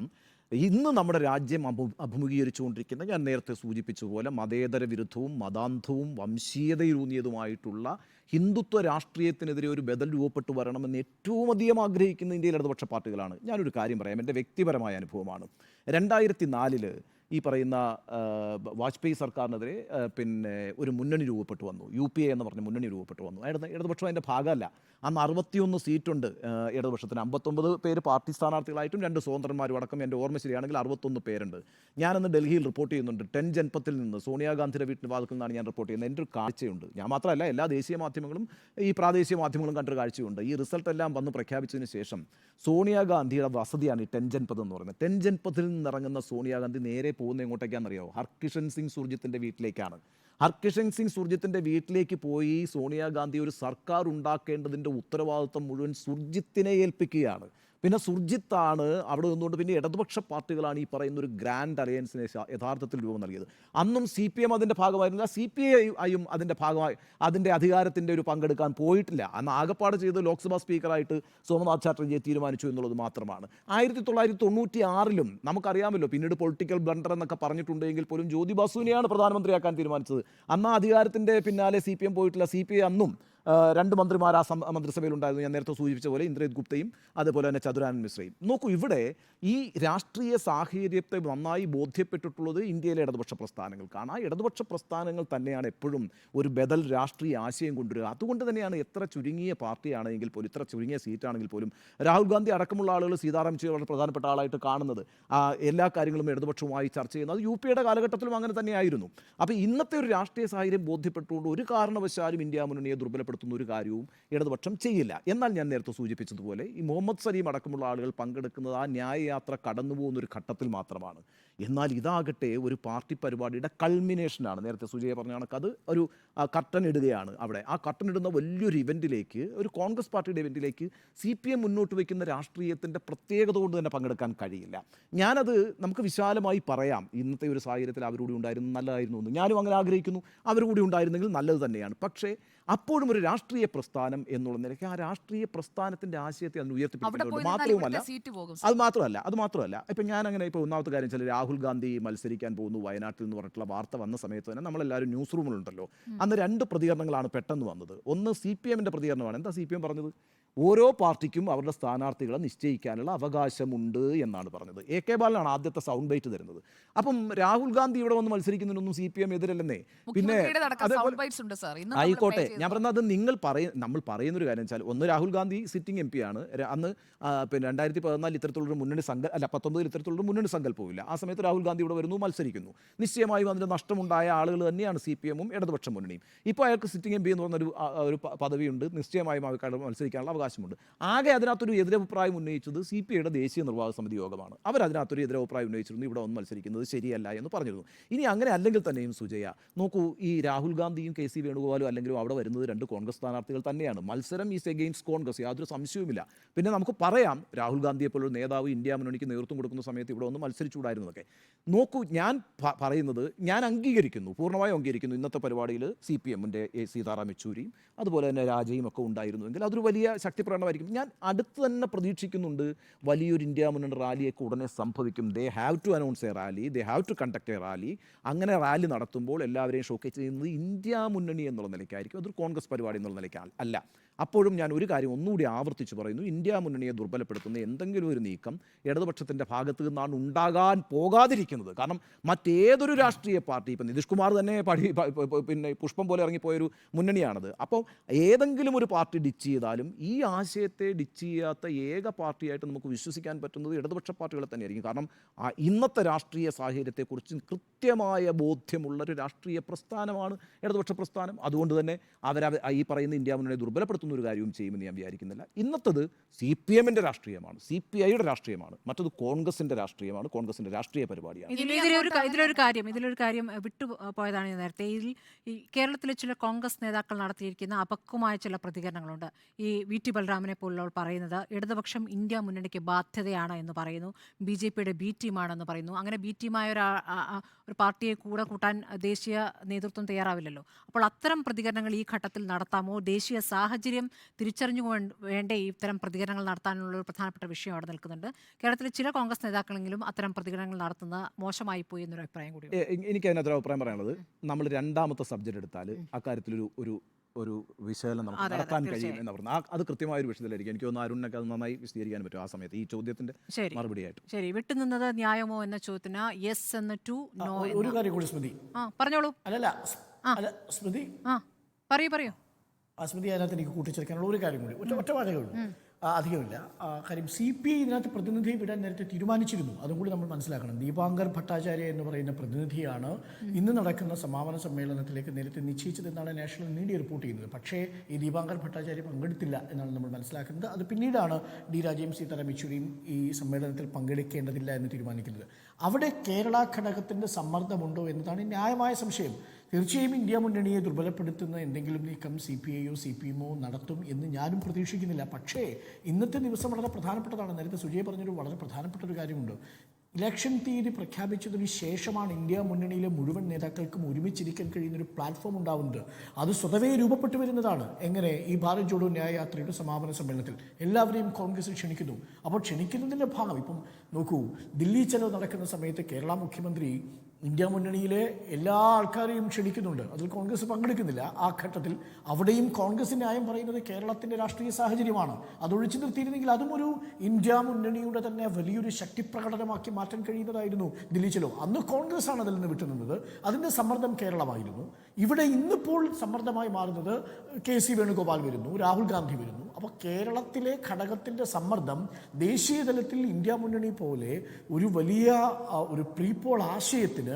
ഇന്ന് നമ്മുടെ രാജ്യം അഭിമുഖീകരിച്ചുകൊണ്ടിരിക്കുന്ന, ഞാൻ നേരത്തെ സൂചിപ്പിച്ചതുപോലെ, മതേതര വിരുദ്ധവും മതാന്ധവും വംശീയതയിലൂന്നിയതുമായിട്ടുള്ള ഹിന്ദുത്വ രാഷ്ട്രീയത്തിനെതിരെ ഒരു ബദൽ രൂപപ്പെട്ടു വരണമെന്ന് ഏറ്റവും അധികം ആഗ്രഹിക്കുന്ന ഇന്ത്യയിലെ ഇടതുപക്ഷ പാർട്ടികളാണ്. ഞാനൊരു കാര്യം പറയാം, എൻ്റെ വ്യക്തിപരമായ അനുഭവമാണ്. 2004 ഈ പറയുന്ന വാജ്പേയി സർക്കാരിനെതിരെ ഒരു മുന്നണി രൂപപ്പെട്ടു വന്നു. UPA എന്ന് പറഞ്ഞ മുന്നണി രൂപപ്പെട്ടു വന്നു. ഇടതുപക്ഷം അതിൻ്റെ ഭാഗമല്ല. അന്ന് 61 സീറ്റുണ്ട് ഇടതുപക്ഷത്തിന്. 59 പേര് പാർട്ടി സ്ഥാനാർത്ഥികളായിട്ടും 2 സ്വതന്ത്രന്മാരും അടക്കം, എൻ്റെ ഓർമ്മ ശരിയാണെങ്കിൽ 61 പേരുണ്ട്. ഞാനന്ന് ഡൽഹിയിൽ റിപ്പോർട്ട് ചെയ്യുന്നുണ്ട്. 10 ജൻപത്തിൽ നിന്ന് സോണിയാഗാന്ധിയുടെ വീട്ടിൽ വാതിൽക്കൽ നിന്നാണ് ഞാൻ റിപ്പോർട്ട് ചെയ്യുന്നത്. എൻ്റെ ഒരു കാഴ്ചയുണ്ട്. ഞാൻ മാത്രമല്ല, എല്ലാ ദേശീയ മാധ്യമങ്ങളും ഈ പ്രാദേശിക മാധ്യമങ്ങളും കണ്ടൊരു കാഴ്ചയുണ്ട്. ഈ റിസൾട്ട് എല്ലാം വന്ന് പ്രഖ്യാപിച്ചതിന് ശേഷം സോണിയാഗാന്ധിയുടെ വസതിയാണ് ഈ 10 ജൻപത് എന്ന് പറയുന്നത്. 10 ജൻപത്തിൽ നിന്നിറങ്ങുന്ന സോണിയാഗാന്ധി നേരെ പോകുന്ന എങ്ങോട്ടേക്കാണെന്നറിയോ? ഹർകിഷൻ സിംഗ് സുർജിത്തിൻ്റെ വീട്ടിലേക്കാണ്. ഹർകിഷൻ സിംഗ് സുർജിത്തിൻ്റെ വീട്ടിലേക്ക് പോയി സോണിയാഗാന്ധി ഒരു സർക്കാർ ഉണ്ടാക്കേണ്ടതിൻ്റെ ഉത്തരവാദിത്വം മുഴുവൻ സുർജിത്തിനെ ഏൽപ്പിക്കുകയാണ്. പിന്നെ സുർജിത്താണ് അവിടെ നിന്നുകൊണ്ട്, പിന്നെ ഇടതുപക്ഷ പാർട്ടികളാണ് ഈ പറയുന്ന ഒരു ഗ്രാൻഡ് അലയൻസിന് യഥാർത്ഥത്തിൽ രൂപം നൽകിയത്. അന്നും CPM അതിൻ്റെ ഭാഗമായിരുന്നില്ല, CPIയും അതിൻ്റെ ഭാഗമായി അതിൻ്റെ അധികാരത്തിൻ്റെ ഒരു പങ്കെടുക്കാൻ പോയിട്ടില്ല. അന്ന് ആകപ്പാട് ചെയ്ത് ലോക്സഭാ സ്പീക്കറായിട്ട് സോമനാഥ് ചാറ്റർജിയെ തീരുമാനിച്ചു എന്നുള്ളത് മാത്രമാണ്. 1996 നമുക്കറിയാമല്ലോ, പിന്നീട് പൊളിറ്റിക്കൽ ബ്ലണ്ടർ എന്നൊക്കെ പറഞ്ഞിട്ടുണ്ടെങ്കിൽ പോലും ജ്യോതി ബസുവിനെയാണ് പ്രധാനമന്ത്രിയാക്കാൻ തീരുമാനിച്ചത്. അന്ന് ആ അധികാരത്തിൻ്റെ പിന്നാലെ CPM പോയിട്ടില്ല. CPI അന്നും 2 മന്ത്രിമാർ ആ മന്ത്രിസഭയിലുണ്ടായിരുന്നു. ഞാൻ നേരത്തെ സൂചിപ്പിച്ച പോലെ ഇന്ദ്രജിത് ഗുപ്തയും അതുപോലെ തന്നെ ചതുരാനന്ദ് മിശ്രയും. നോക്കൂ, ഇവിടെ ഈ രാഷ്ട്രീയ സാഹചര്യത്തെ നന്നായി ബോധ്യപ്പെട്ടിട്ടുള്ളത് ഇന്ത്യയിലെ ഇടതുപക്ഷ പ്രസ്ഥാനങ്ങൾക്കാണ്. ആ ഇടതുപക്ഷ പ്രസ്ഥാനങ്ങൾ തന്നെയാണ് എപ്പോഴും ഒരു ബദൽ രാഷ്ട്രീയ ആശയം കൊണ്ടുവരിക. അതുകൊണ്ട് തന്നെയാണ് എത്ര ചുരുങ്ങിയ പാർട്ടിയാണെങ്കിൽ പോലും, ഇത്ര ചുരുങ്ങിയ സീറ്റാണെങ്കിൽ പോലും, രാഹുൽ ഗാന്ധി അടക്കമുള്ള ആളുകൾ സീതാറാം യെച്ചൂരി വളരെ പ്രധാനപ്പെട്ട ആളായിട്ട് കാണുന്നത്, എല്ലാ കാര്യങ്ങളും ഇടതുപക്ഷവുമായി ചർച്ച ചെയ്യുന്നത്. UPA കാലഘട്ടത്തിലും അങ്ങനെ തന്നെയായിരുന്നു. അപ്പോൾ ഇന്നത്തെ ഒരു രാഷ്ട്രീയ സാഹചര്യം ബോധ്യപ്പെട്ടുകൊണ്ട് ഒരു കാരണവശാലും ഇന്ത്യ മുന്നണിയെ ദുർബലപ്പെടുത്തുന്ന ഒരു കാര്യവും ഇടതുപക്ഷം ചെയ്യില്ല. എന്നാൽ ഞാൻ നേരത്തെ സൂചിപ്പിച്ചതുപോലെ ഈ മുഹമ്മദ് സലീം അടക്കമുള്ള ആളുകൾ പങ്കെടുക്കുന്നത് ആ ന്യായയാത്ര കടന്നു പോകുന്ന ഒരു ഘട്ടത്തിൽ മാത്രമാണ്. എന്നാൽ ഇതാകട്ടെ ഒരു പാർട്ടി പരിപാടിയുടെ കൾമിനേഷനാണ്. നേരത്തെ സുജയ പറഞ്ഞ കണക്ക് അത് ഒരു കർട്ടൻ ഇടുകയാണ്. അവിടെ ആ കർട്ടൻ ഇടുന്ന വലിയൊരു ഇവൻറ്റിലേക്ക്, ഒരു കോൺഗ്രസ് പാർട്ടിയുടെ ഇവൻറ്റിലേക്ക് CPM മുന്നോട്ട് വയ്ക്കുന്ന രാഷ്ട്രീയത്തിൻ്റെ പ്രത്യേകത കൊണ്ട് തന്നെ പങ്കെടുക്കാൻ കഴിയില്ല. ഞാനത് നമുക്ക് വിശാലമായി പറയാം. ഇന്നത്തെ ഒരു സാഹചര്യത്തിൽ അവരോട് ഉണ്ടായിരുന്നു നല്ലതായിരുന്നു എന്ന് ഞാനും അങ്ങനെ ആഗ്രഹിക്കുന്നു. അവരുകൂടി ഉണ്ടായിരുന്നെങ്കിൽ നല്ലത് തന്നെയാണ്. പക്ഷേ അപ്പോഴും ഒരു രാഷ്ട്രീയ പ്രസ്ഥാനം എന്നുള്ള നിലയ്ക്ക് ആ രാഷ്ട്രീയ പ്രസ്ഥാനത്തിൻ്റെ ആശയത്തെ അതിന് ഉയർത്തിപ്പിടിക്കുന്നുണ്ട്. അത് മാത്രമല്ല ഇപ്പം ഞാനങ്ങനെ ഇപ്പോൾ ഒന്നാമത്തെ കാര്യം വെച്ചാൽ, രാഹുൽ ഗാന്ധി മത്സരിക്കാൻ പോകുന്നു വയനാട്ടിൽ എന്ന് പറഞ്ഞിട്ടുള്ള വാർത്ത വന്ന സമയത്ത് തന്നെ നമ്മളെല്ലാവരും ന്യൂസ് റൂമിലുണ്ടല്ലോ. അന്ന് 2 പ്രതികരണങ്ങളാണ് പെട്ടെന്ന് വന്നത്. ഒന്ന് CPMൻ്റെ പ്രതികരണമാണ്. എന്താ CPM പറഞ്ഞത്? ഓരോ പാർട്ടിക്കും അവരുടെ സ്ഥാനാർത്ഥികളെ നിശ്ചയിക്കാനുള്ള അവകാശമുണ്ട് എന്നാണ് പറഞ്ഞത്. AK ബാലനാണ് ആദ്യത്തെ സൗണ്ട് ബൈറ്റ് തരുന്നത്. അപ്പം രാഹുൽ ഗാന്ധി ഇവിടെ വന്ന് മത്സരിക്കുന്നതിനൊന്നും CPM എതിരല്ലെന്നേ. പിന്നെ ആയിക്കോട്ടെ, ഞാൻ പറഞ്ഞത് നമ്മൾ പറയുന്നൊരു കാര്യം വെച്ചാൽ, ഒന്ന് രാഹുൽ ഗാന്ധി സിറ്റിംഗ് MP ആണ്. അന്ന് പിന്നെ 2014 ഇത്തരത്തിലുള്ളൊരു മുന്നണി 19 ഇത്തരത്തിലുള്ളൊരു മുന്നണി സങ്കല്പവുമില്ല. ആ സമയത്ത് രാഹുൽ ഗാന്ധി ഇവിടെ വരുന്നു, മത്സരിക്കുന്നു. നിശ്ചയമായും അതിൻ്റെ നഷ്ടമുണ്ടായ ആളുകൾ തന്നെയാണ് CPMഉം ഇടതുപക്ഷ മുന്നണിയും. ഇപ്പോൾ അയാൾക്ക് സിറ്റിംഗ് MP എന്ന് പറഞ്ഞൊരു പദവിയുണ്ട്. നിശ്ചയമായും അവർക്ക് മത്സരിക്കാനുള്ള അവകാശമുണ്ട്. ആകെ അതിനകത്തൊരു എതിരഭിപ്രായം ഉന്നയിച്ചത് CPIയുടെ ദേശീയ നിർവാഹക സമിതി യോഗമാണ്. അവരതിനകത്തൊരു എതിരഭിപ്രായം ഉന്നയിച്ചിരുന്നു, ഇവിടെ വന്ന് മത്സരിക്കുന്നത് ശരിയല്ല എന്ന് പറഞ്ഞിരുന്നു. ഇനി അങ്ങനെ അല്ലെങ്കിൽ തന്നെയും സുജയ നോക്കൂ, ഈ രാഹുൽ ഗാന്ധിയും KC വേണുഗോപാലും അല്ലെങ്കിലും അവിടെ വരുന്നത് 2 കോൺഗ്രസ് സ്ഥാനാർത്ഥികൾ തന്നെയാണ്. മത്സരം ഈസ് എഗെയിൻസ്റ്റ് കോൺഗ്രസ്, യാതൊരു സംശയവുമില്ല. പിന്നെ നമുക്ക് പറയാം, രാഹുൽ ഗാന്ധിയെ പോലൊരു നേതാവ് ഇന്ത്യ മുന്നണിക്ക് നേതൃത്വം കൊടുക്കുന്ന സമയത്ത് ഇവിടെ ഒന്ന് മത്സരിച്ചുകൂടായിരുന്നതൊക്കെ. നോക്കൂ, ഞാൻ പറയുന്നത്, ഞാൻ അംഗീകരിക്കുന്നു, പൂർണ്ണമായും അംഗീകരിക്കുന്നു, ഇന്നത്തെ പരിപാടിയിൽ CPMൻ്റെ സീതാറാം യെച്ചൂരിയും അതുപോലെ തന്നെ രാജയും ഒക്കെ ഉണ്ടായിരുന്നുവെങ്കിൽ അതൊരു വലിയ ശക്തിപ്രകടനമായിരിക്കും. ഞാൻ അടുത്ത് തന്നെ പ്രതീക്ഷിക്കുന്നുണ്ട് വലിയൊരു ഇന്ത്യ മുന്നണി റാലിയൊക്കെ ഉടനെ സംഭവിക്കും. They have to announce a rally, they have to conduct a rally. അങ്ങനെ റാലി നടത്തുമ്പോൾ എല്ലാവരെയും ഷോക്കേസ് ചെയ്യുന്നത് ഇന്ത്യ മുന്നണി എന്നുള്ള നിലയ്ക്കായിരിക്കും, അതൊരു കോൺഗ്രസ് പരിപാടി എന്നുള്ള നിലയ്ക്ക് അല്ല. അപ്പോഴും ഞാൻ ഒരു കാര്യം ഒന്നുകൂടി ആവർത്തിച്ച് പറയുന്നു, ഇന്ത്യ മുന്നണിയെ ദുർബലപ്പെടുത്തുന്ന എന്തെങ്കിലും ഒരു നീക്കം ഇടതുപക്ഷത്തിൻ്റെ ഭാഗത്ത് നിന്നാണ് ഉണ്ടാകാൻ പോകാതിരിക്കുന്നത്. കാരണം മറ്റേതൊരു രാഷ്ട്രീയ പാർട്ടി, ഇപ്പം നിതീഷ് കുമാർ തന്നെ പിന്നെ പുഷ്പം പോലെ ഇറങ്ങിപ്പോയൊരു മുന്നണിയാണത്. അപ്പോൾ ഏതെങ്കിലും ഒരു പാർട്ടി ഡിച്ച് ചെയ്താലും ഈ ആശയത്തെ ഡിച്ച് ചെയ്യാത്ത ഏക പാർട്ടിയായിട്ട് നമുക്ക് വിശ്വസിക്കാൻ പറ്റുന്നത് ഇടതുപക്ഷ പാർട്ടികളെ തന്നെയായിരിക്കും. കാരണം ഇന്നത്തെ രാഷ്ട്രീയ സാഹചര്യത്തെക്കുറിച്ച് കൃത്യമായ ബോധ്യമുള്ളൊരു രാഷ്ട്രീയ പ്രസ്ഥാനമാണ് ഇടതുപക്ഷ പ്രസ്ഥാനം. അതുകൊണ്ട് തന്നെ ഈ പറയുന്ന ഇന്ത്യ മുന്നണിയെ ദുർബലപ്പെടുത്തുന്ന ഒരു കാര്യവും ചെയ്യുമെന്ന് ഞാൻ വിചാരിക്കുന്നില്ല. ഇന്നത്തത് CPMൻ്റെ രാഷ്ട്രീയമാണ്, CPIയുടെ രാഷ്ട്രീയമാണ്, മറ്റത് കോൺഗ്രസിൻ്റെ രാഷ്ട്രീയമാണ്, കോൺഗ്രസിൻ്റെ രാഷ്ട്രീയ പരിപാടിയാണ്. ഇതിലൊരു കാര്യം വിട്ടുപോയതാണ് ഞാൻ നേരത്തെ. ഈ കേരളത്തിലെ ചില കോൺഗ്രസ് നേതാക്കൾ നടത്തിയിരിക്കുന്ന അപക്വമായ ചില പ്രതികരണങ്ങളുണ്ട്. ഈ VT ബൽറാമിനെ പോലുള്ളവർ പറയുന്നത് ഇടതുപക്ഷം ഇന്ത്യ മുന്നണിക്ക് ബാധ്യതയാണ് എന്ന് പറയുന്നു, BJPയുടെ ബി ടീമാണെന്ന് പറയുന്നു. അങ്ങനെ ബി ടീമായ ഒരു പാർട്ടിയെ കൂടെ കൂട്ടാൻ ദേശീയ നേതൃത്വം തയ്യാറാവില്ലല്ലോ. അപ്പോൾ അത്തരം പ്രതികരണങ്ങൾ ഈ ഘട്ടത്തിൽ നടത്താമോ? ദേശീയ സാഹചര്യം തിരിച്ചറിഞ്ഞു വേണ്ടേ ഇത്തരം പ്രതികരണങ്ങൾ നടത്താനുള്ള ഒരു പ്രധാനപ്പെട്ട വിഷയം അവിടെ നിൽക്കുന്നുണ്ട്. കേരളത്തിലെ ചില കോൺഗ്രസ് നേതാക്കളെങ്കിലും അത്തരം പ്രതികരണങ്ങൾ നടത്തുന്നത് മോശമായി പോയി എന്നൊരു അഭിപ്രായം കൂടി. എനിക്ക് അതിനകത്തൊരു അഭിപ്രായം പറയാനുള്ളത്, നമ്മൾ രണ്ടാമത്തെ സബ്ജക്റ്റ് എടുത്താൽ അക്കാര്യത്തിലൊരു ഒരു വിശകലനം നമുക്ക് നടത്താൻ കഴിയും എന്ന് പറഞ്ഞു. അത് കൃത്യമായ ഒരു വിഷയത്തിലായിരിക്കും. എനിക്ക് തോന്നുന്നു അരുണിനൊക്കെ അത് നന്നായി വിശദീകരിക്കാൻ പറ്റും ആ സമയത്ത് ഈ ചോദ്യത്തിന്റെ മറുപടിയായിട്ട്. ശരി, വിട്ടുനിന്നത് ന്യായമോ എന്ന ചോദ്യത്തിന് യെസ് എന്ന് 2, നോ. ഒരു കാര്യം കൂടി സ്മൃതി. പറഞ്ഞോളൂ. അല്ല സ്മൃതി, പറയൂ. സ്മൃതി, അതിനകത്ത് എനിക്ക് കൂട്ടിച്ചേർക്കാനുള്ള ഒരു കാര്യം കൂടി, ഒറ്റ വാചകമേ ഉള്ളൂ, അധികമില്ല. കാര്യം CPI ഇതിനകത്ത് പ്രതിനിധിയെ വിടാൻ നേരത്തെ തീരുമാനിച്ചിരുന്നു. അതും കൂടി നമ്മൾ മനസ്സിലാക്കണം. ദീപാങ്കർ ഭട്ടാചാര്യ എന്ന് പറയുന്ന പ്രതിനിധിയാണ് ഇന്ന് നടക്കുന്ന സമാപന സമ്മേളനത്തിലേക്ക് നേരത്തെ നിശ്ചയിച്ചതെന്നാണ് നാഷണൽ മീഡിയ റിപ്പോർട്ട് ചെയ്യുന്നത്. പക്ഷേ ഈ ദീപാങ്കർ ഭട്ടാചാര്യ പങ്കെടുത്തില്ല എന്നാണ് നമ്മൾ മനസ്സിലാക്കുന്നത്. അത് പിന്നീടാണ് D. രാജയും സീതാറാം യെച്ചൂരിയും ഈ സമ്മേളനത്തിൽ പങ്കെടുക്കേണ്ടതില്ല എന്ന് തീരുമാനിക്കുന്നത്. അവിടെ കേരള ഘടകത്തിൻ്റെ സമ്മർദ്ദമുണ്ടോ എന്നതാണ് ന്യായമായ സംശയം. തീർച്ചയായും ഇന്ത്യ മുന്നണിയെ ദുർബലപ്പെടുത്തുന്ന എന്തെങ്കിലും നീക്കം CPIയോ CPMോ നടത്തും എന്ന് ഞാനും പ്രതീക്ഷിക്കുന്നില്ല. പക്ഷേ ഇന്നത്തെ ദിവസം വളരെ പ്രധാനപ്പെട്ടതാണ്. നേരത്തെ സുജയ് പറഞ്ഞൊരു വളരെ പ്രധാനപ്പെട്ട ഒരു കാര്യമുണ്ട്. ഇലക്ഷൻ തീയതി പ്രഖ്യാപിച്ചതിന് ശേഷമാണ് ഇന്ത്യ മുന്നണിയിലെ മുഴുവൻ നേതാക്കൾക്കും ഒരുമിച്ചിരിക്കാൻ കഴിയുന്നൊരു പ്ലാറ്റ്ഫോം ഉണ്ടാവുന്നത്. അത് സ്വതവേ രൂപപ്പെട്ടു വരുന്നതാണ്. എങ്ങനെ? ഈ ഭാരത് ജോഡോ ന്യായയാത്രയുടെ സമാപന സമ്മേളനത്തിൽ എല്ലാവരെയും കോൺഗ്രസ് ക്ഷണിക്കുന്നു. അപ്പോൾ ക്ഷണിക്കുന്നതിൻ്റെ ഭാഗം ഇപ്പം നോക്കൂ, ദില്ലി ചലോ നടക്കുന്ന സമയത്ത് കേരള മുഖ്യമന്ത്രി ഇന്ത്യ മുന്നണിയിലെ എല്ലാ ആൾക്കാരെയും ക്ഷണിക്കുന്നുണ്ട്. അതിൽ കോൺഗ്രസ് പങ്കെടുക്കുന്നില്ല. ആ ഘട്ടത്തിൽ അവിടെയും കോൺഗ്രസ് ന്യായം പറയുന്നത് കേരളത്തിൻ്റെ രാഷ്ട്രീയ സാഹചര്യമാണ്. അതൊഴിച്ചു നിർത്തിയിരുന്നെങ്കിൽ അതും ഒരു ഇന്ത്യ മുന്നണിയുടെ തന്നെ വലിയൊരു ശക്തിപ്രകടനമാക്കി മാറ്റാൻ കഴിയുന്നതായിരുന്നു ദില്ലി ചലോ. അന്ന് കോൺഗ്രസ് ആണ് അതിൽ നിന്ന് വിട്ടുനിന്നത്. അതിൻ്റെ സമ്മർദ്ദം കേരളമായിരുന്നു. ഇവിടെ ഇന്നിപ്പോൾ സമ്മർദ്ദമായി മാറുന്നത് KC വേണുഗോപാൽ വരുന്നു, രാഹുൽ ഗാന്ധി വരുന്നു. അപ്പോൾ കേരളത്തിലെ ഘടകത്തിൻ്റെ സമ്മർദ്ദം ദേശീയ തലത്തിൽ ഇന്ത്യ മുന്നണി പോലെ ഒരു വലിയ ഒരു പ്രീപോൾ ആശയത്തിന്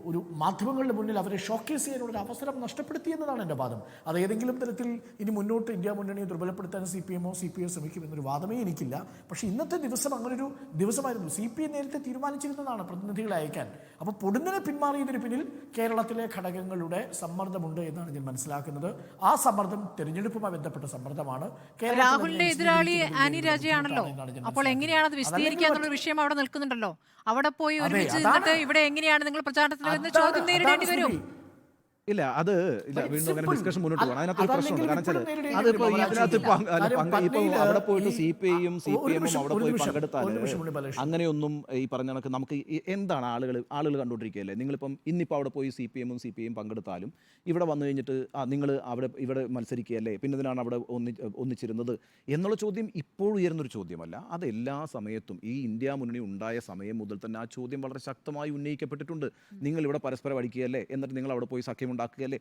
ഒരു മാധ്യമങ്ങളുടെ മുന്നിൽ അവരെ ഷോക്കേസ് ചെയ്യാനുള്ള അവസരം നഷ്ടപ്പെടുത്തി എന്നതാണ് എൻ്റെ വാദം. അത് ഏതെങ്കിലും തരത്തിൽ ഇനി മുന്നോട്ട് ഇന്ത്യ മുന്നണിയെ ദുർബലപ്പെടുത്താൻ CPMോ CPIയോ ശ്രമിക്കുമെന്നൊരു വാദമേ എനിക്കില്ല. പക്ഷേ ഇന്നത്തെ ദിവസം അങ്ങനൊരു ദിവസമായിരുന്നു. CPI നേരത്തെ തീരുമാനിച്ചിരുന്നതാണ് പ്രതിനിധികളെ അയക്കാൻ. അപ്പോൾ പൊടുന്നനെ പിന്മാറിയതിന് പിന്നിൽ കേരളത്തിലെ ഘടകങ്ങളുടെ സമ്മർദ്ദമുണ്ട് എന്നാണ് ഞാൻ മനസ്സിലാക്കുന്നത്. ആ സമ്മർദ്ദം തെരഞ്ഞെടുപ്പുമായി ബന്ധപ്പെട്ട സമ്മർദ്ദമാണ്. രാഹുലിന്റെ എതിരാളി ആനി രാജയാണല്ലോ. അപ്പോൾ എങ്ങനെയാണ് അത് വിശദീകരിക്കുക എന്നുള്ള വിഷയം അവിടെ നിൽക്കുന്നുണ്ടല്ലോ. അവിടെ പോയി ഒരുമിച്ച് നിന്നിട്ട് ഇവിടെ എങ്ങനെയാണ് നിങ്ങൾ പ്രചാരണത്തിന് ചോദ്യം നേരിടേണ്ടി വരും. ഇല്ല, അത് ഇല്ല, വീണ്ടും അങ്ങനെ ഡിസ്കഷൻ മുന്നോട്ട് പോകണം. അതിനകത്തൊരു പ്രശ്നമുണ്ട്. കാരണം വെച്ചാൽ അതിപ്പോൾ ഇതിനകത്ത് ഇപ്പോൾ അവിടെ പോയിട്ട് CPIയും CPMും അവിടെ പോയി പങ്കെടുത്താൽ അങ്ങനെയൊന്നും ഈ പറഞ്ഞ കണക്ക് നമുക്ക് എന്താണ് ആളുകൾ കണ്ടുകൊണ്ടിരിക്കുകയല്ലേ. നിങ്ങളിപ്പം ഇന്നിപ്പോൾ അവിടെ പോയി CPMും CPIയും പങ്കെടുത്താലും ഇവിടെ വന്നു കഴിഞ്ഞിട്ട് നിങ്ങൾ ഇവിടെ മത്സരിക്കുകയല്ലേ, പിന്നെ ഇതിനാണ് അവിടെ ഒന്നിച്ചിരുന്നത് എന്നുള്ള ചോദ്യം ഇപ്പോൾ ഉയരുന്നൊരു ചോദ്യമല്ല. അത് എല്ലാ സമയത്തും ഈ ഇന്ത്യ മുന്നണി ഉണ്ടായ സമയം മുതൽ തന്നെ ആ ചോദ്യം വളരെ ശക്തമായി ഉന്നയിക്കപ്പെട്ടിട്ടുണ്ട്. നിങ്ങളിവിടെ പരസ്പരം അടിക്കുകയല്ലേ, എന്നിട്ട് നിങ്ങൾ അവിടെ പോയി സഖ്യം ഉണ്ടാക്കുകയല്ലേ.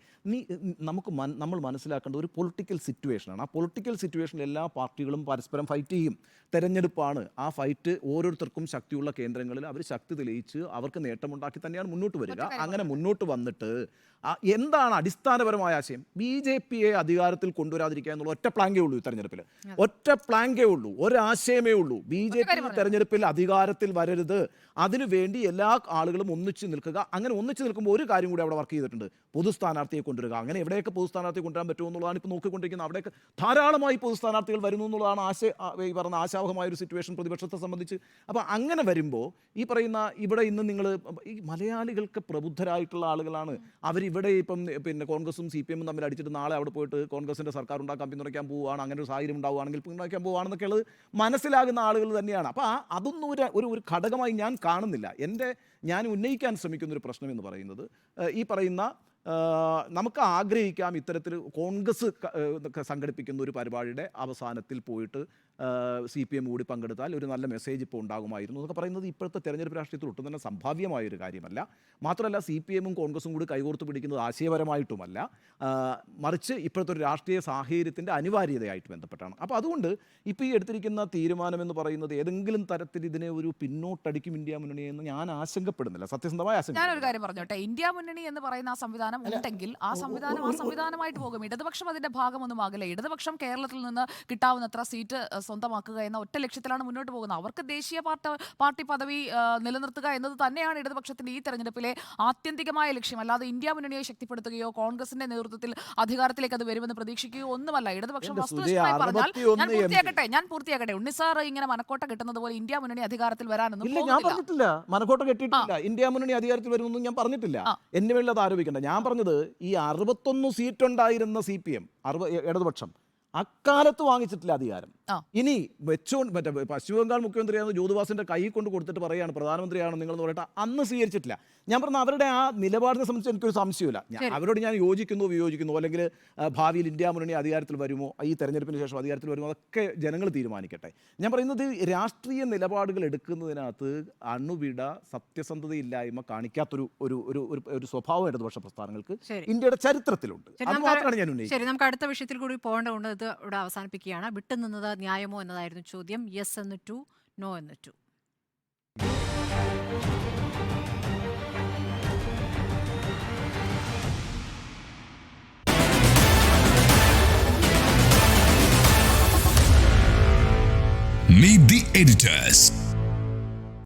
നമ്മൾ മനസ്സിലാക്കേണ്ട ഒരു പൊളിറ്റിക്കൽ സിറ്റുവേഷനാണ്. ആ പൊളിറ്റിക്കൽ സിറ്റുവേഷനിൽ എല്ലാ പാർട്ടികളും പരസ്പരം ഫൈറ്റ് ചെയ്യും. തെരഞ്ഞെടുപ്പാണ്. ആ ഫൈറ്റ് ഓരോരുത്തർക്കും ശക്തിയുള്ള കേന്ദ്രങ്ങളിൽ അവർ ശക്തി തെളിയിച്ച് അവർക്ക് നേട്ടമുണ്ടാക്കി തന്നെയാണ് മുന്നോട്ട് വരിക. അങ്ങനെ മുന്നോട്ട് വന്നിട്ട് എന്താണ് അടിസ്ഥാനപരമായ ആശയം? BJPയെ അധികാരത്തിൽ കൊണ്ടുവരാതിരിക്കുക എന്നുള്ള ഒറ്റ പ്ലാങ്കേ ഉള്ളൂ. ഈ തെരഞ്ഞെടുപ്പിൽ ഒറ്റ പ്ലാങ്കേ ഉള്ളൂ, ഒരാശയമേ ഉള്ളൂ. BJP തെരഞ്ഞെടുപ്പിൽ അധികാരത്തിൽ വരരുത്, അതിനുവേണ്ടി എല്ലാ ആളുകളും ഒന്നിച്ച് നിൽക്കുക. അങ്ങനെ ഒന്നിച്ച് നിൽക്കുമ്പോൾ ഒരു കാര്യം കൂടി അവിടെ വർക്ക് ചെയ്തിട്ടുണ്ട്, പൊതു സ്ഥാനാർത്ഥിയെ കൊണ്ടുവരിക. അങ്ങനെ എവിടെയൊക്കെ പൊതു സ്ഥാനാർത്ഥിയെ കൊണ്ടുവരാൻ പറ്റുമോ എന്നുള്ളതാണ് ഇപ്പോൾ നോക്കിക്കൊണ്ടിരിക്കുന്നത്. അവിടെയൊക്കെ ധാരാളമായി പൊതു സ്ഥാനാർത്ഥികൾ വരുന്നു എന്നുള്ളതാണ് ഈ പറഞ്ഞ ആശാവഹമായ ഒരു സിറ്റുവേഷൻ പ്രതിപക്ഷത്തെ സംബന്ധിച്ച്. അപ്പോൾ അങ്ങനെ വരുമ്പോൾ ഈ പറയുന്ന ഇവിടെ ഇന്ന് നിങ്ങൾ ഈ മലയാളികൾക്ക് പ്രബുദ്ധരായിട്ടുള്ള ആളുകളാണ്. അവരിവിടെ ഇപ്പം പിന്നെ കോൺഗ്രസും CPMും തമ്മിൽ അടിച്ചിട്ട് നാളെ അവിടെ പോയിട്ട് കോൺഗ്രസിൻ്റെ സർക്കാർ ഉണ്ടാക്കാൻ പിന്തുണയ്ക്കാൻ പോവുകയാണ്, അങ്ങനെ ഒരു സാഹചര്യം ഉണ്ടാവുകയാണെങ്കിൽ പിന്തുണയ്ക്കാൻ പോവുകയാണെന്നൊക്കെ ഉള്ളത് മനസ്സിലാകുന്ന ആളുകൾ തന്നെയാണ്. അപ്പോൾ അതൊന്നും ഒരു ഘടകമായി ഞാൻ കാണുന്നില്ല. ഞാൻ ഉന്നയിക്കാൻ ശ്രമിക്കുന്നൊരു പ്രശ്നം എന്ന് പറയുന്നത് ഈ പറയുന്ന നമുക്ക് ആഗ്രഹിക്കാം ഇത്തരത്തിൽ കോൺഗ്രസ് സംഘടിപ്പിക്കുന്ന ഒരു പരിപാടിയുടെ അവസാനത്തിൽ പോയിട്ട് CPM കൂടി പങ്കെടുത്താൽ ഒരു നല്ല മെസ്സേജ് ഇപ്പോൾ ഉണ്ടാകുമായിരുന്നു എന്നൊക്കെ പറയുന്നത് ഇപ്പോഴത്തെ തെരഞ്ഞെടുപ്പ് രാഷ്ട്രീയത്തിൽ ഒട്ടും തന്നെ സംഭാവ്യമായൊരു കാര്യമല്ല. മാത്രമല്ല CPMും കോൺഗ്രസും കൂടി കൈകോർത്ത് പിടിക്കുന്നത് ആശയപരമായിട്ടുമല്ല, മറിച്ച് ഇപ്പോഴത്തെ ഒരു രാഷ്ട്രീയ സാഹചര്യത്തിൻ്റെ അനിവാര്യതയായിട്ട് ബന്ധപ്പെട്ടാണ്. അപ്പോൾ അതുകൊണ്ട് ഇപ്പോൾ ഈ എടുത്തിരിക്കുന്ന തീരുമാനം എന്ന് പറയുന്നത് ഏതെങ്കിലും തരത്തിൽ ഇതിനെ ഒരു പിന്നോട്ടടിക്കും ഇന്ത്യ മുന്നണിയെന്ന് ഞാൻ ഇഷ്ടപ്പെടുന്നില്ല, സത്യസന്ധമായ ഞാനൊരു ആശങ്ക. കാര്യം പറഞ്ഞോട്ടെ, ഇന്ത്യ മുന്നണി എന്ന് പറയുന്ന ആ സംവിധാനം ഉണ്ടെങ്കിൽ ആ സംവിധാനമായിട്ട് പോകും. ഇടതുപക്ഷം അതിന്റെ ഭാഗമൊന്നും ആകില്ല. ഇടതുപക്ഷം കേരളത്തിൽ നിന്ന് കിട്ടാവുന്നത്ര സീറ്റ് സ്വന്തമാക്കുക എന്ന ഒറ്റ ലക്ഷ്യത്തിലാണ് മുന്നോട്ട് പോകുന്നത്. അവർക്ക് ദേശീയ പാർട്ടി പദവി നിലനിർത്തുക എന്നത് തന്നെയാണ് ഇടതുപക്ഷത്തിന്റെ ഈ തെരഞ്ഞെടുപ്പിലെ ആത്യന്തികമായ ലക്ഷ്യം. അല്ലാതെ ഇന്ത്യ മുന്നണിയെ ശക്തിപ്പെടുത്തുകയോ കോൺഗ്രസിന്റെ നേതൃത്വത്തിൽ അധികാരത്തിലേക്ക് അത് വരുമെന്ന് പ്രതീക്ഷിക്കുകയോ ഒന്നുമല്ല. ഇടതുപക്ഷം വസ്തുനിഷ്ഠമായി പറഞ്ഞാൽ ഞാൻ പൂർത്തിയാക്കട്ടെ. ഉണ്ണിസാർ ഇങ്ങനെ മനക്കോട്ട കിട്ടുന്നത് പോലെ ഇന്ത്യ മുന്നണി അധികാരത്തിൽ വരാനൊന്നും ഇല്ല, ഞാൻ പറഞ്ഞിട്ടില്ല മനക്കോട്ട കെട്ടിയിട്ടില്ല. ഇന്ത്യ മുന്നണി അധികാരത്തിൽ വരുമെന്നും ഞാൻ പറഞ്ഞിട്ടില്ല. എന്നെ വേണ്ടി അത് ആരോപിക്കണ്ട. ഞാൻ പറഞ്ഞത് ഈ 61 സീറ്റ് ഉണ്ടായിരുന്ന CPM ഇടതുപക്ഷം അക്കാലത്ത് വാങ്ങിച്ചിട്ടില്ല അധികാരം. ഇനി മറ്റേ പശ്ചിമ ബംഗാൾ മുഖ്യമന്ത്രിയാണ് ജ്യോതിവാസിന്റെ കൈ കൊണ്ട് കൊടുത്തിട്ട് പറയാണ് പ്രധാനമന്ത്രിയാണ് നിങ്ങൾ എന്ന് പറഞ്ഞിട്ട് അന്ന് സ്വീകരിച്ചിട്ടില്ല. ഞാൻ പറഞ്ഞ അവരുടെ ആ നിലപാടിനെ സംബന്ധിച്ച് എനിക്കൊരു സംശയമില്ല. അവരോട് ഞാൻ യോജിക്കുന്നു വിയോജിക്കുന്നു, അല്ലെങ്കിൽ ഭാവിയിൽ ഇന്ത്യ മുന്നണി അധികാരത്തിൽ വരുമോ, ഈ തെരഞ്ഞെടുപ്പിന് ശേഷം അധികാരത്തിൽ വരുമോ, അതൊക്കെ ജനങ്ങൾ തീരുമാനിക്കട്ടെ. ഞാൻ പറയുന്നത് രാഷ്ട്രീയ നിലപാടുകൾ എടുക്കുന്നതിനകത്ത് അണുവിട സത്യസന്ധതയില്ലായ്മ കാണിക്കാത്തൊരു ഒരു സ്വഭാവം ഇടതുപക്ഷ പ്രസ്ഥാനങ്ങൾക്ക് ഇന്ത്യയുടെ ചരിത്രത്തിലുണ്ട്. അത് മാത്രമാണ് ഞാൻ ഉന്നയിച്ചത്. ശരി, നമുക്ക് അടുത്ത വിഷയത്തിൽ കൂടി പോകേണ്ടതുണ്ട്. ഇത് ഇവിടെ അവസാനിപ്പിക്കുകയാണ്. വിട്ടുനിന്നത് ന്യായമോ എന്നതായിരുന്നു ചോദ്യം. യെസ് എന്ന് 2, നോ എന്ന് 2. Meet the editors.